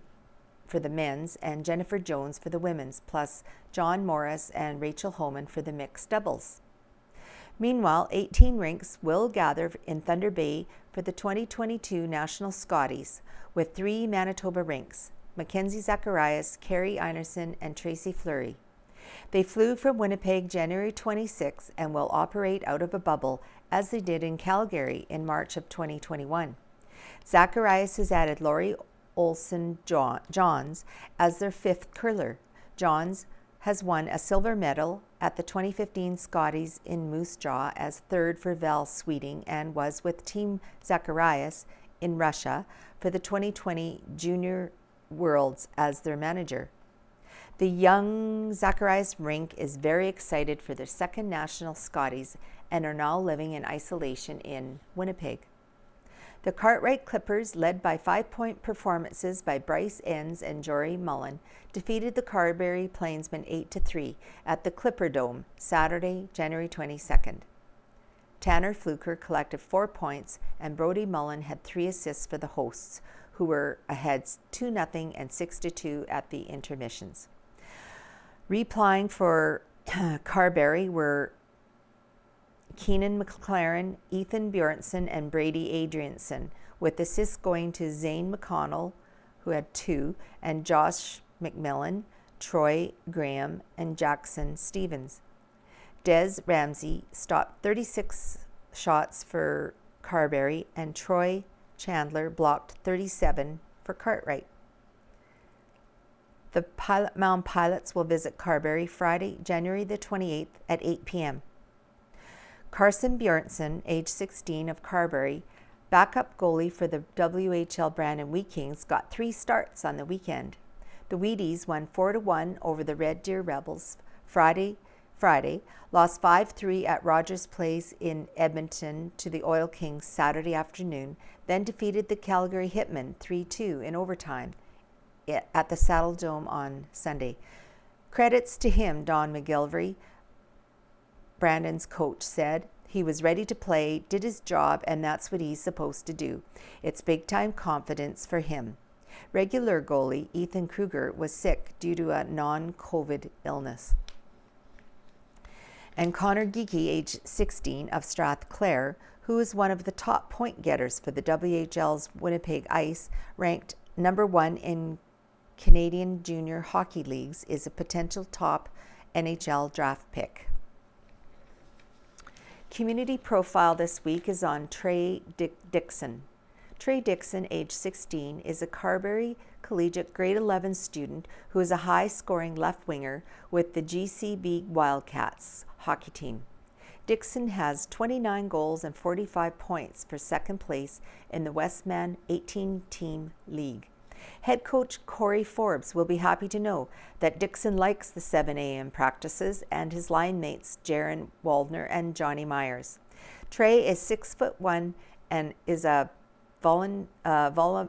for the men's and Jennifer Jones for the women's, plus John Morris and Rachel Homan for the mixed doubles. Meanwhile, 18 rinks will gather in Thunder Bay for the 2022 National Scotties, with 3 Manitoba rinks, Mackenzie Zacharias, Carrie Einerson, and Tracy Fleury. They flew from Winnipeg January 26 and will operate out of a bubble, as they did in Calgary in March of 2021. Zacharias has added Laurie Olson Johns as their 5th curler. Johns has won a silver medal at the 2015 Scotties in Moose Jaw as 3rd for Val Sweeting, and was with Team Zacharias in Russia for the 2020 Junior Worlds as their manager. The young Zacharias rink is very excited for their 2nd National Scotties and are now living in isolation in Winnipeg. The Cartwright Clippers, led by 5-point performances by Bryce Enns and Jory Mullen, defeated the Carberry Plainsmen 8-3 at the Clipper Dome Saturday, January 22nd. Tanner Fluker collected 4 points, and Brody Mullen had 3 assists for the hosts, who were ahead 2-0 and 6-2 at the intermissions. Replying for Carberry were Keenan McLaren, Ethan Bjornsson, and Brady Adrianson, with assists going to Zane McConnell, who had 2, and Josh McMillan, Troy Graham, and Jackson Stevens. Des Ramsey stopped 36 shots for Carberry, and Troy Chandler blocked 37 for Cartwright. The Pilot Mound Pilots will visit Carberry Friday, January the 28th at 8 p.m. Carson Bjornsson, age 16, of Carberry, backup goalie for the WHL Brandon Wheat Kings, got 3 starts on the weekend. The Wheaties won 4-1 over the Red Deer Rebels Friday, lost 5-3 at Rogers Place in Edmonton to the Oil Kings Saturday afternoon, then defeated the Calgary Hitmen 3-2 in overtime at the Saddle Dome on Sunday. Credits to him, Don McGilvery, Brandon's coach, said. He was ready to play, did his job, and that's what he's supposed to do. It's big-time confidence for him. Regular goalie Ethan Kruger was sick due to a non-COVID illness. And Connor Geeky, age 16, of Strathclair, who is one of the top point getters for the WHL's Winnipeg Ice, ranked number 1 in Canadian Junior Hockey Leagues, is a potential top NHL draft pick. Community profile this week is on Trey Dixon. Trey Dixon, age 16, is a Carberry Collegiate grade 11 student who is a high-scoring left winger with the GCB Wildcats hockey team. Dixon has 29 goals and 45 points for 2nd place in the Westman 18-team league. Head coach Corey Forbes will be happy to know that Dixon likes the 7 a.m. practices and his line mates Jaron Waldner and Johnny Myers. Trey is 6'1" and is a volleyball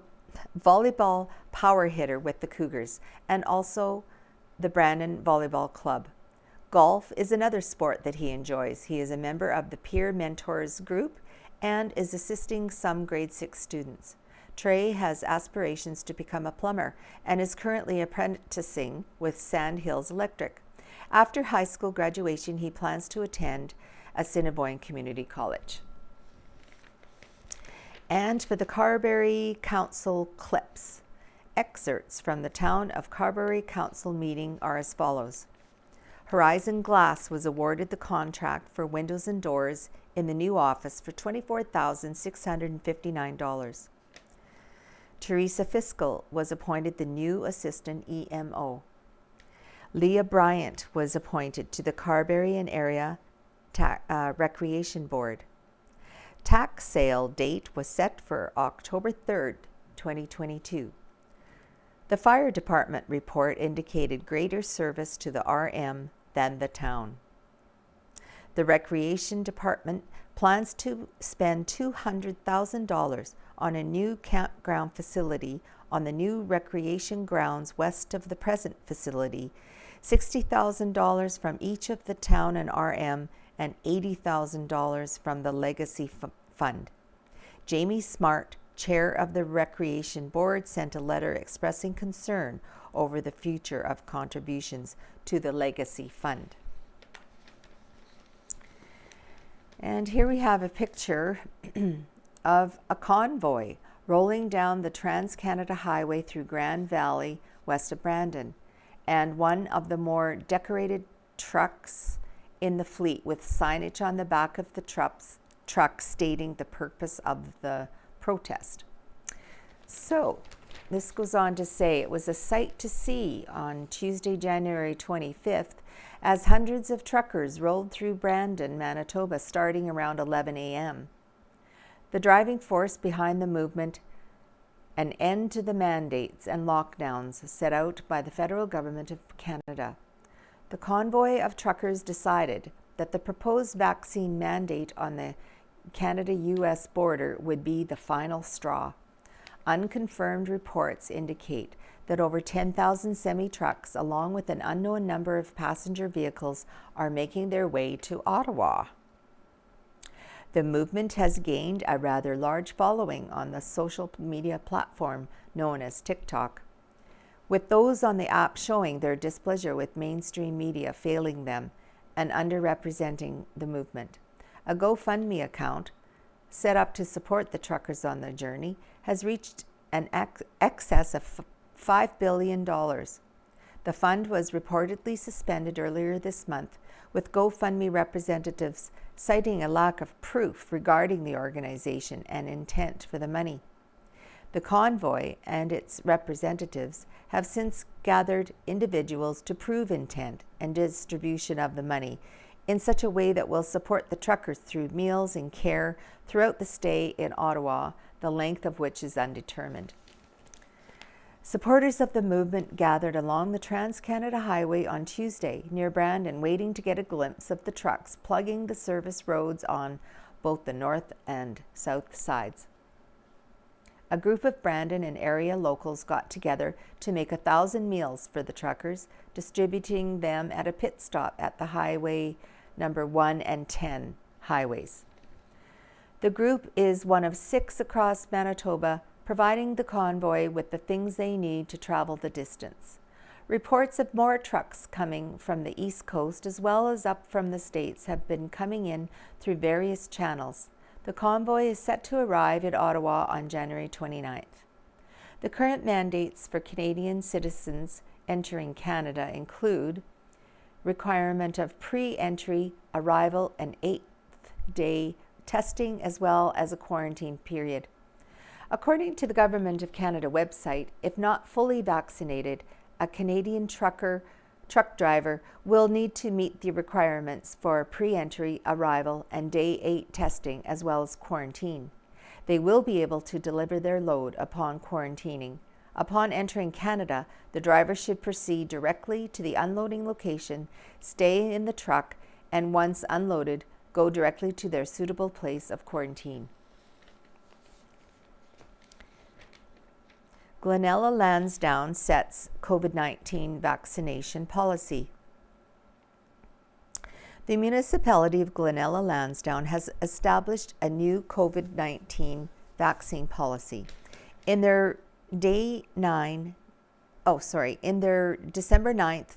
power hitter with the Cougars and also the Brandon Volleyball Club. Golf is another sport that he enjoys. He is a member of the Peer Mentors group and is assisting some grade 6 students. Trey has aspirations to become a plumber and is currently apprenticing with Sand Hills Electric. After high school graduation, he plans to attend Assiniboine Community College. And for the Carberry Council clips, excerpts from the Town of Carberry Council meeting are as follows. Horizon Glass was awarded the contract for windows and doors in the new office for $24,659. Teresa Fiscal was appointed the new assistant EMO. Leah Bryant was appointed to the Carberry and Area Recreation Board. Tax sale date was set for October 3rd, 2022. The fire department report indicated greater service to the RM than the town. The recreation department plans to spend $200,000 on a new campground facility on the new recreation grounds west of the present facility, $60,000 from each of the town and RM, and $80,000 from the Legacy Fund. Jamie Smart, chair of the Recreation Board, sent a letter expressing concern over the future of contributions to the Legacy Fund. And here we have a picture of a convoy rolling down the Trans-Canada Highway through Grand Valley, west of Brandon, and one of the more decorated trucks in the fleet with signage on the back of the truck stating the purpose of the protest. So, this goes on to say it was a sight to see on Tuesday, January 25th, as hundreds of truckers rolled through Brandon, Manitoba, starting around 11 a.m. The driving force behind the movement, an end to the mandates and lockdowns set out by the federal government of Canada. The convoy of truckers decided that the proposed vaccine mandate on the Canada-US border would be the final straw. Unconfirmed reports indicate that over 10,000 semi-trucks, along with an unknown number of passenger vehicles, are making their way to Ottawa. The movement has gained a rather large following on the social media platform known as TikTok, with those on the app showing their displeasure with mainstream media failing them and underrepresenting the movement. A GoFundMe account set up to support the truckers on their journey has reached an excess of $5 billion. The fund was reportedly suspended earlier this month, with GoFundMe representatives citing a lack of proof regarding the organization and intent for the money. The convoy and its representatives have since gathered individuals to prove intent and distribution of the money in such a way that will support the truckers through meals and care throughout the stay in Ottawa, the length of which is undetermined. Supporters of the movement gathered along the Trans-Canada Highway on Tuesday near Brandon, waiting to get a glimpse of the trucks plugging the service roads on both the north and south sides. A group of Brandon and area locals got together to make 1,000 meals for the truckers, distributing them at a pit stop at the highway number 1 and 10 highways. The group is one of 6 across Manitoba, providing the convoy with the things they need to travel the distance. Reports of more trucks coming from the East Coast as well as up from the States have been coming in through various channels. The convoy is set to arrive at Ottawa on January 29th. The current mandates for Canadian citizens entering Canada include requirement of pre-entry, arrival, and 8th-day testing, as well as a quarantine period. According to the Government of Canada website, if not fully vaccinated, a Canadian truck driver will need to meet the requirements for pre-entry, arrival, and day 8 testing, as well as quarantine. They will be able to deliver their load upon quarantining Upon entering Canada, the driver should proceed directly to the unloading location, stay in the truck, and once unloaded, go directly to their suitable place of quarantine. Glenella Lansdowne sets COVID-19 vaccination policy. The municipality of Glenella Lansdowne has established a new COVID-19 vaccine policy. In their December 9th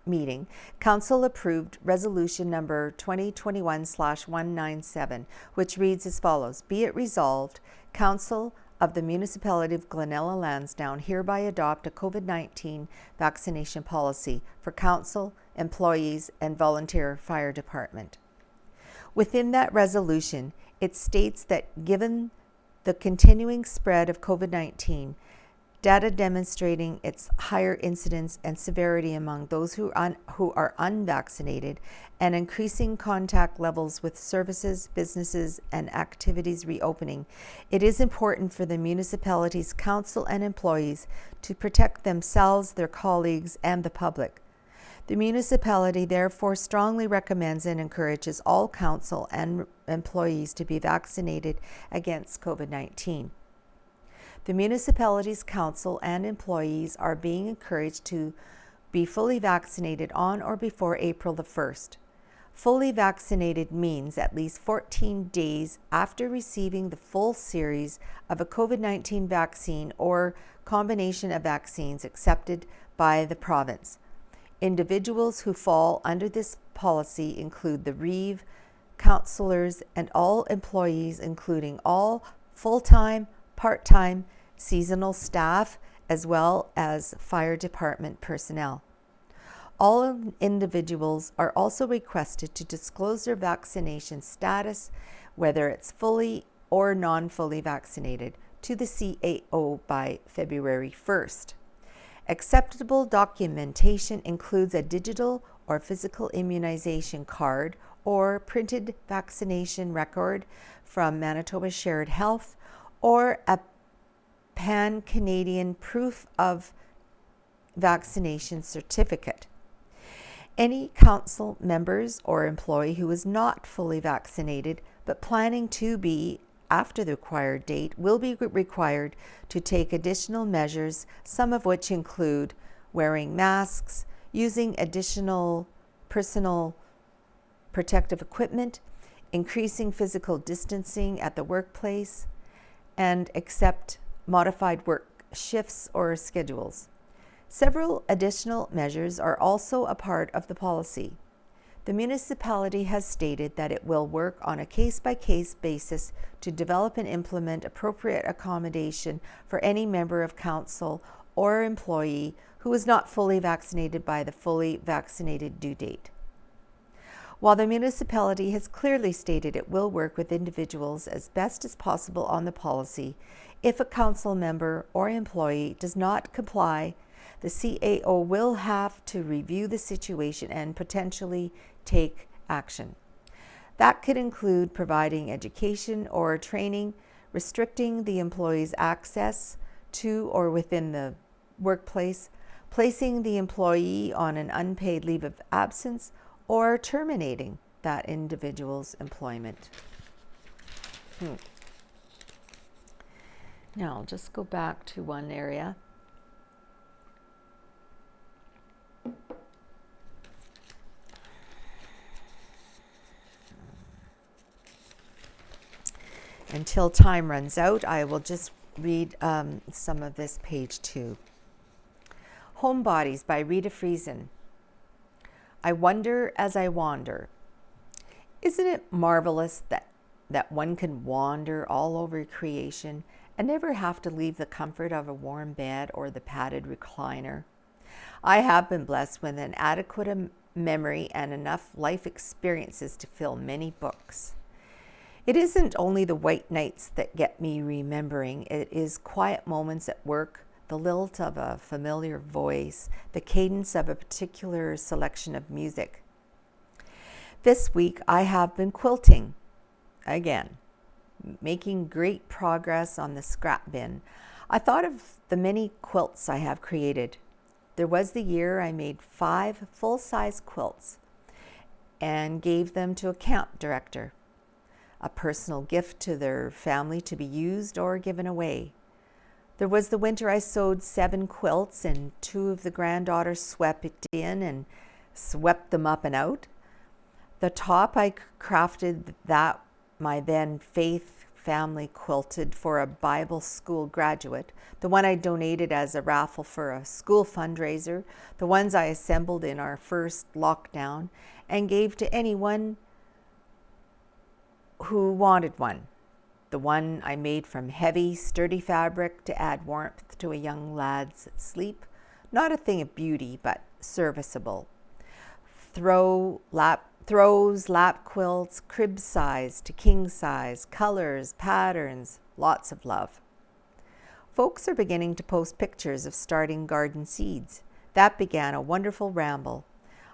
meeting, Council approved resolution number 2021/197, which reads as follows: Be it resolved, Council of the Municipality of Glenella Lansdowne hereby adopt a COVID-19 vaccination policy for Council, employees, and volunteer fire department. Within that resolution, it states that given the continuing spread of COVID-19, data demonstrating its higher incidence and severity among those who are unvaccinated, and increasing contact levels with services, businesses, and activities reopening, it is important for the municipality's council and employees to protect themselves, their colleagues, and the public. The municipality therefore strongly recommends and encourages all council and employees to be vaccinated against COVID-19. The municipality's council and employees are being encouraged to be fully vaccinated on or before April the 1st. Fully vaccinated means at least 14 days after receiving the full series of a COVID-19 vaccine or combination of vaccines accepted by the province. Individuals who fall under this policy include the reeve, councillors, and all employees, including all full-time, part-time, seasonal staff, as well as fire department personnel. All individuals are also requested to disclose their vaccination status, whether it's fully or non-fully vaccinated, to the CAO by February 1st. Acceptable documentation includes a digital or physical immunization card or printed vaccination record from Manitoba Shared Health, or a Pan-Canadian proof of vaccination certificate. Any council members or employee who is not fully vaccinated but planning to be after the required date will be required to take additional measures, some of which include wearing masks, using additional personal protective equipment, increasing physical distancing at the workplace, and accept modified work shifts or schedules. Several additional measures are also a part of the policy. The municipality has stated that it will work on a case-by-case basis to develop and implement appropriate accommodation for any member of council or employee who is not fully vaccinated by the fully vaccinated due date. While the municipality has clearly stated it will work with individuals as best as possible on the policy, if a council member or employee does not comply, the CAO will have to review the situation and potentially take action. That could include providing education or training, restricting the employee's access to or within the workplace, placing the employee on an unpaid leave of absence, or terminating that individual's employment. Now, I'll just go back to one area. Until time runs out, I will just read some of this page 2. Homebodies by Rita Friesen. I wonder as I wander. Isn't it marvelous that one can wander all over creation and never have to leave the comfort of a warm bed or the padded recliner? I have been blessed with an adequate memory and enough life experiences to fill many books. It isn't only the white nights that get me remembering. It is quiet moments at work, the lilt of a familiar voice, the cadence of a particular selection of music. This week I have been quilting again, making great progress on the scrap bin. I thought of the many quilts I have created. There was the year I made 5 full-size quilts and gave them to a camp director, a personal gift to their family to be used or given away. There was the winter I sewed 7 quilts and 2 of the granddaughters swept it in and swept them up and out. The top I crafted that my then Faith family quilted for a Bible school graduate, the one I donated as a raffle for a school fundraiser, the ones I assembled in our first lockdown and gave to anyone who wanted one. The one I made from heavy, sturdy fabric to add warmth to a young lad's sleep. Not a thing of beauty, but serviceable. Throws, lap quilts, crib size to king size, colors, patterns, lots of love. Folks are beginning to post pictures of starting garden seeds. That began a wonderful ramble.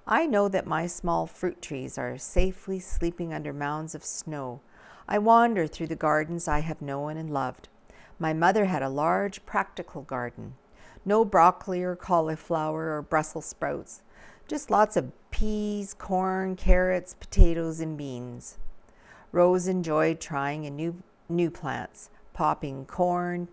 I know that my small fruit trees are safely sleeping under mounds of snow. I wander through the gardens I have known and loved. My mother had a large, practical garden. No broccoli or cauliflower or Brussels sprouts. Just lots of peas, corn, carrots, potatoes, and beans. Rose enjoyed trying new plants, popping corn,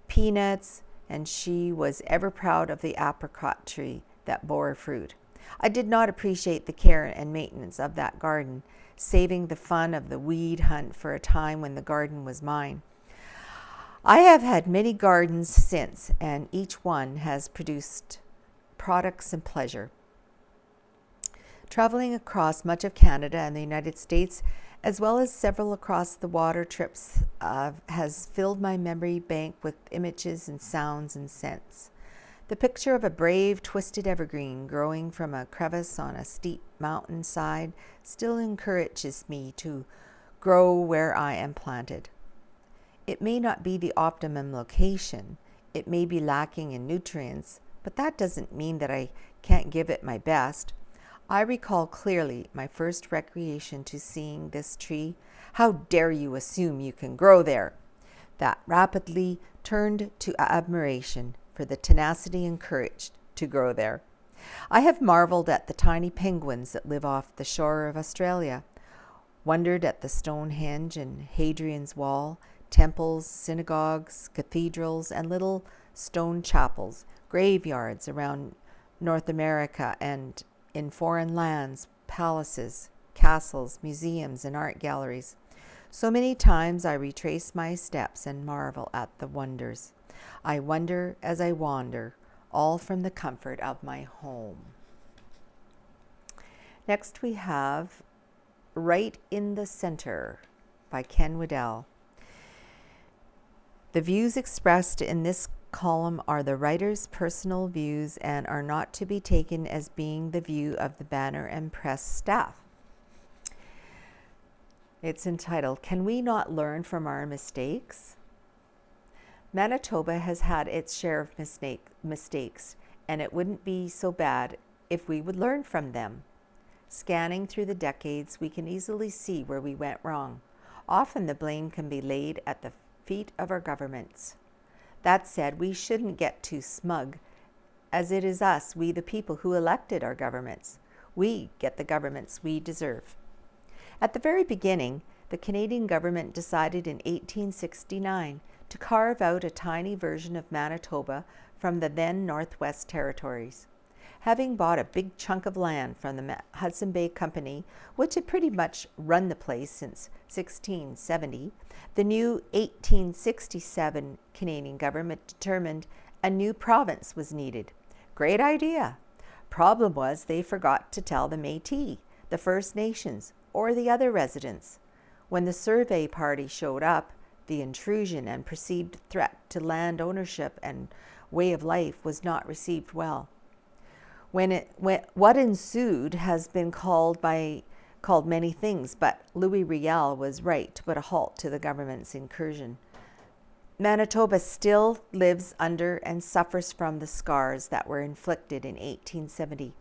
peanuts, and she was ever proud of the apricot tree that bore fruit. I did not appreciate the care and maintenance of that garden, saving the fun of the weed hunt for a time when the garden was mine. I have had many gardens since, and each one has produced products and pleasure. Traveling across much of Canada and the United States, as well as several across the water trips, has filled my memory bank with images and sounds and scents. The picture of a brave, twisted evergreen growing from a crevice on a steep mountainside still encourages me to grow where I am planted. It may not be the optimum location, it may be lacking in nutrients, but that doesn't mean that I can't give it my best. I recall clearly my first recreation to seeing this tree. How dare you assume you can grow there? That rapidly turned to admiration for the tenacity and courage to grow there. I have marveled at the tiny penguins that live off the shore of Australia, wondered at the Stonehenge and Hadrian's Wall, temples, synagogues, cathedrals, and little stone chapels, graveyards around North America and in foreign lands, palaces, castles, museums, and art galleries. So many times I retrace my steps and marvel at the wonders. I wonder as I wander, all from the comfort of my home. Next we have Right in the Center by Ken Waddell. The views expressed in this column are the writer's personal views and are not to be taken as being the view of the banner and press staff. It's entitled, Can We Not Learn from Our Mistakes? Manitoba has had its share of mistakes, and it wouldn't be so bad if we would learn from them. Scanning through the decades, we can easily see where we went wrong. Often the blame can be laid at the feet of our governments. That said, we shouldn't get too smug, as it is us, we the people, who elected our governments. We get the governments we deserve. At the very beginning, the Canadian government decided in 1869 to carve out a tiny version of Manitoba from the then Northwest Territories. Having bought a big chunk of land from the Hudson Bay Company, which had pretty much run the place since 1670, the new 1867 Canadian government determined a new province was needed. Great idea. Problem was they forgot to tell the Métis, the First Nations, or the other residents. When the survey party showed up, the intrusion and perceived threat to land ownership and way of life was not received well. What ensued has been called many things, but Louis Riel was right to put a halt to the government's incursion. Manitoba still lives under and suffers from the scars that were inflicted in 1870.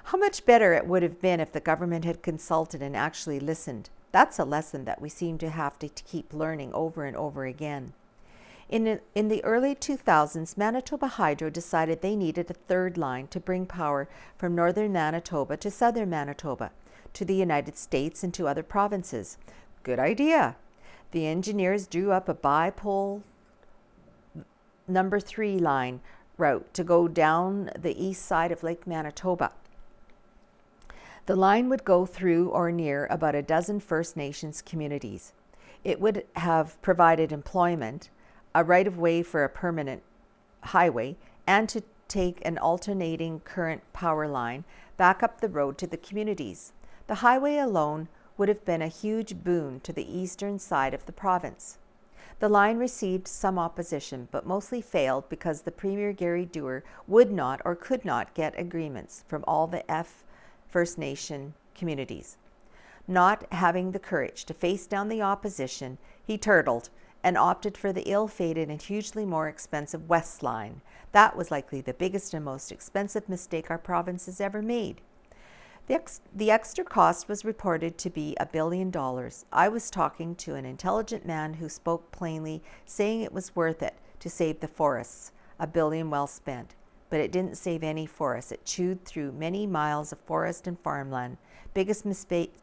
How much better it would have been if the government had consulted and actually listened. That's a lesson that we seem to have to keep learning over and over again. In the early 2000s, Manitoba Hydro decided they needed a third line to bring power from northern Manitoba to southern Manitoba, to the United States and to other provinces. Good idea. The engineers drew up a bipole number 3 line route to go down the east side of Lake Manitoba. The line would go through or near about a dozen First Nations communities. It would have provided employment, a right-of-way for a permanent highway, and to take an alternating current power line back up the road to the communities. The highway alone would have been a huge boon to the eastern side of the province. The line received some opposition, but mostly failed because the Premier Gary Dewar would not or could not get agreements from all the First Nation communities. Not having the courage to face down the opposition, he turtled and opted for the ill-fated and hugely more expensive West Line. That was likely the biggest and most expensive mistake our province has ever made. The extra cost was reported to be $1 billion. I was talking to an intelligent man who spoke plainly, saying it was worth it to save the forests, $1 billion well spent. But it didn't save any forests. It chewed through many miles of forest and farmland. Biggest mistake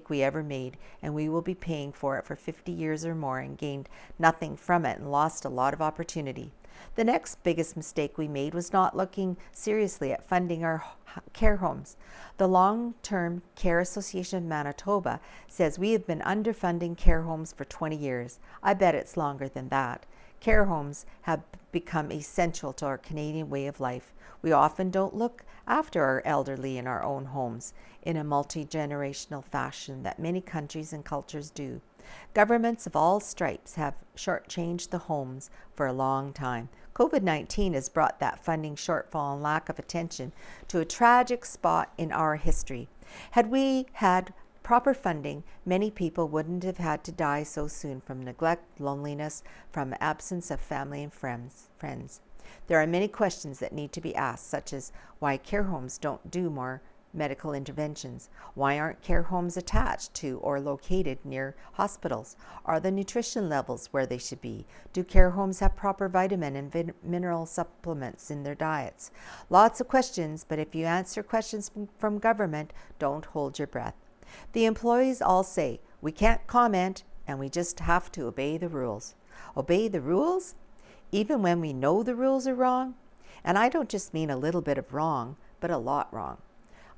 we ever made, and we will be paying for it for 50 years or more and gained nothing from it and lost a lot of opportunity. The next biggest mistake we made was not looking seriously at funding our care homes. The Long-Term Care Association of Manitoba says we have been underfunding care homes for 20 years. I bet it's longer than that. Care homes have become essential to our Canadian way of life. We often don't look after our elderly in our own homes in a multi-generational fashion that many countries and cultures do. Governments of all stripes have shortchanged the homes for a long time. COVID-19 has brought that funding shortfall and lack of attention to a tragic spot in our history. Had we had proper funding, many people wouldn't have had to die so soon from neglect, loneliness, from absence of family and friends. There are many questions that need to be asked, such as why care homes don't do more medical interventions. Why aren't care homes attached to or located near hospitals? Are the nutrition levels where they should be? Do care homes have proper vitamin and mineral supplements in their diets? Lots of questions, but if you answer questions from government, don't hold your breath. The employees all say, we can't comment and we just have to obey the rules. Obey the rules? Even when we know the rules are wrong? And I don't just mean a little bit of wrong, but a lot wrong.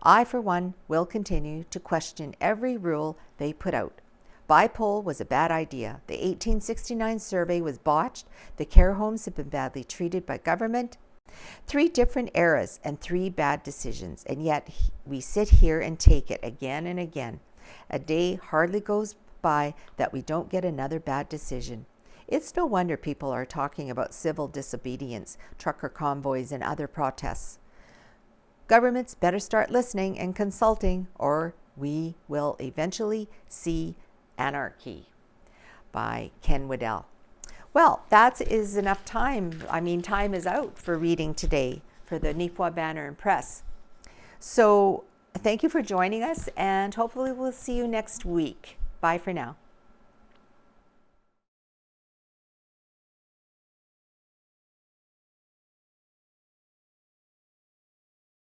I, for one, will continue to question every rule they put out. Bipole was a bad idea. The 1869 survey was botched. The care homes have been badly treated by government. 3 different eras and 3 bad decisions, and yet we sit here and take it again and again. A day hardly goes by that we don't get another bad decision. It's no wonder people are talking about civil disobedience, trucker convoys, and other protests. Governments better start listening and consulting, or we will eventually see anarchy. By Ken Waddell. Well, that is enough time. Time is out for reading today for the Nipawin Banner and Press. So thank you for joining us, and hopefully we'll see you next week. Bye for now.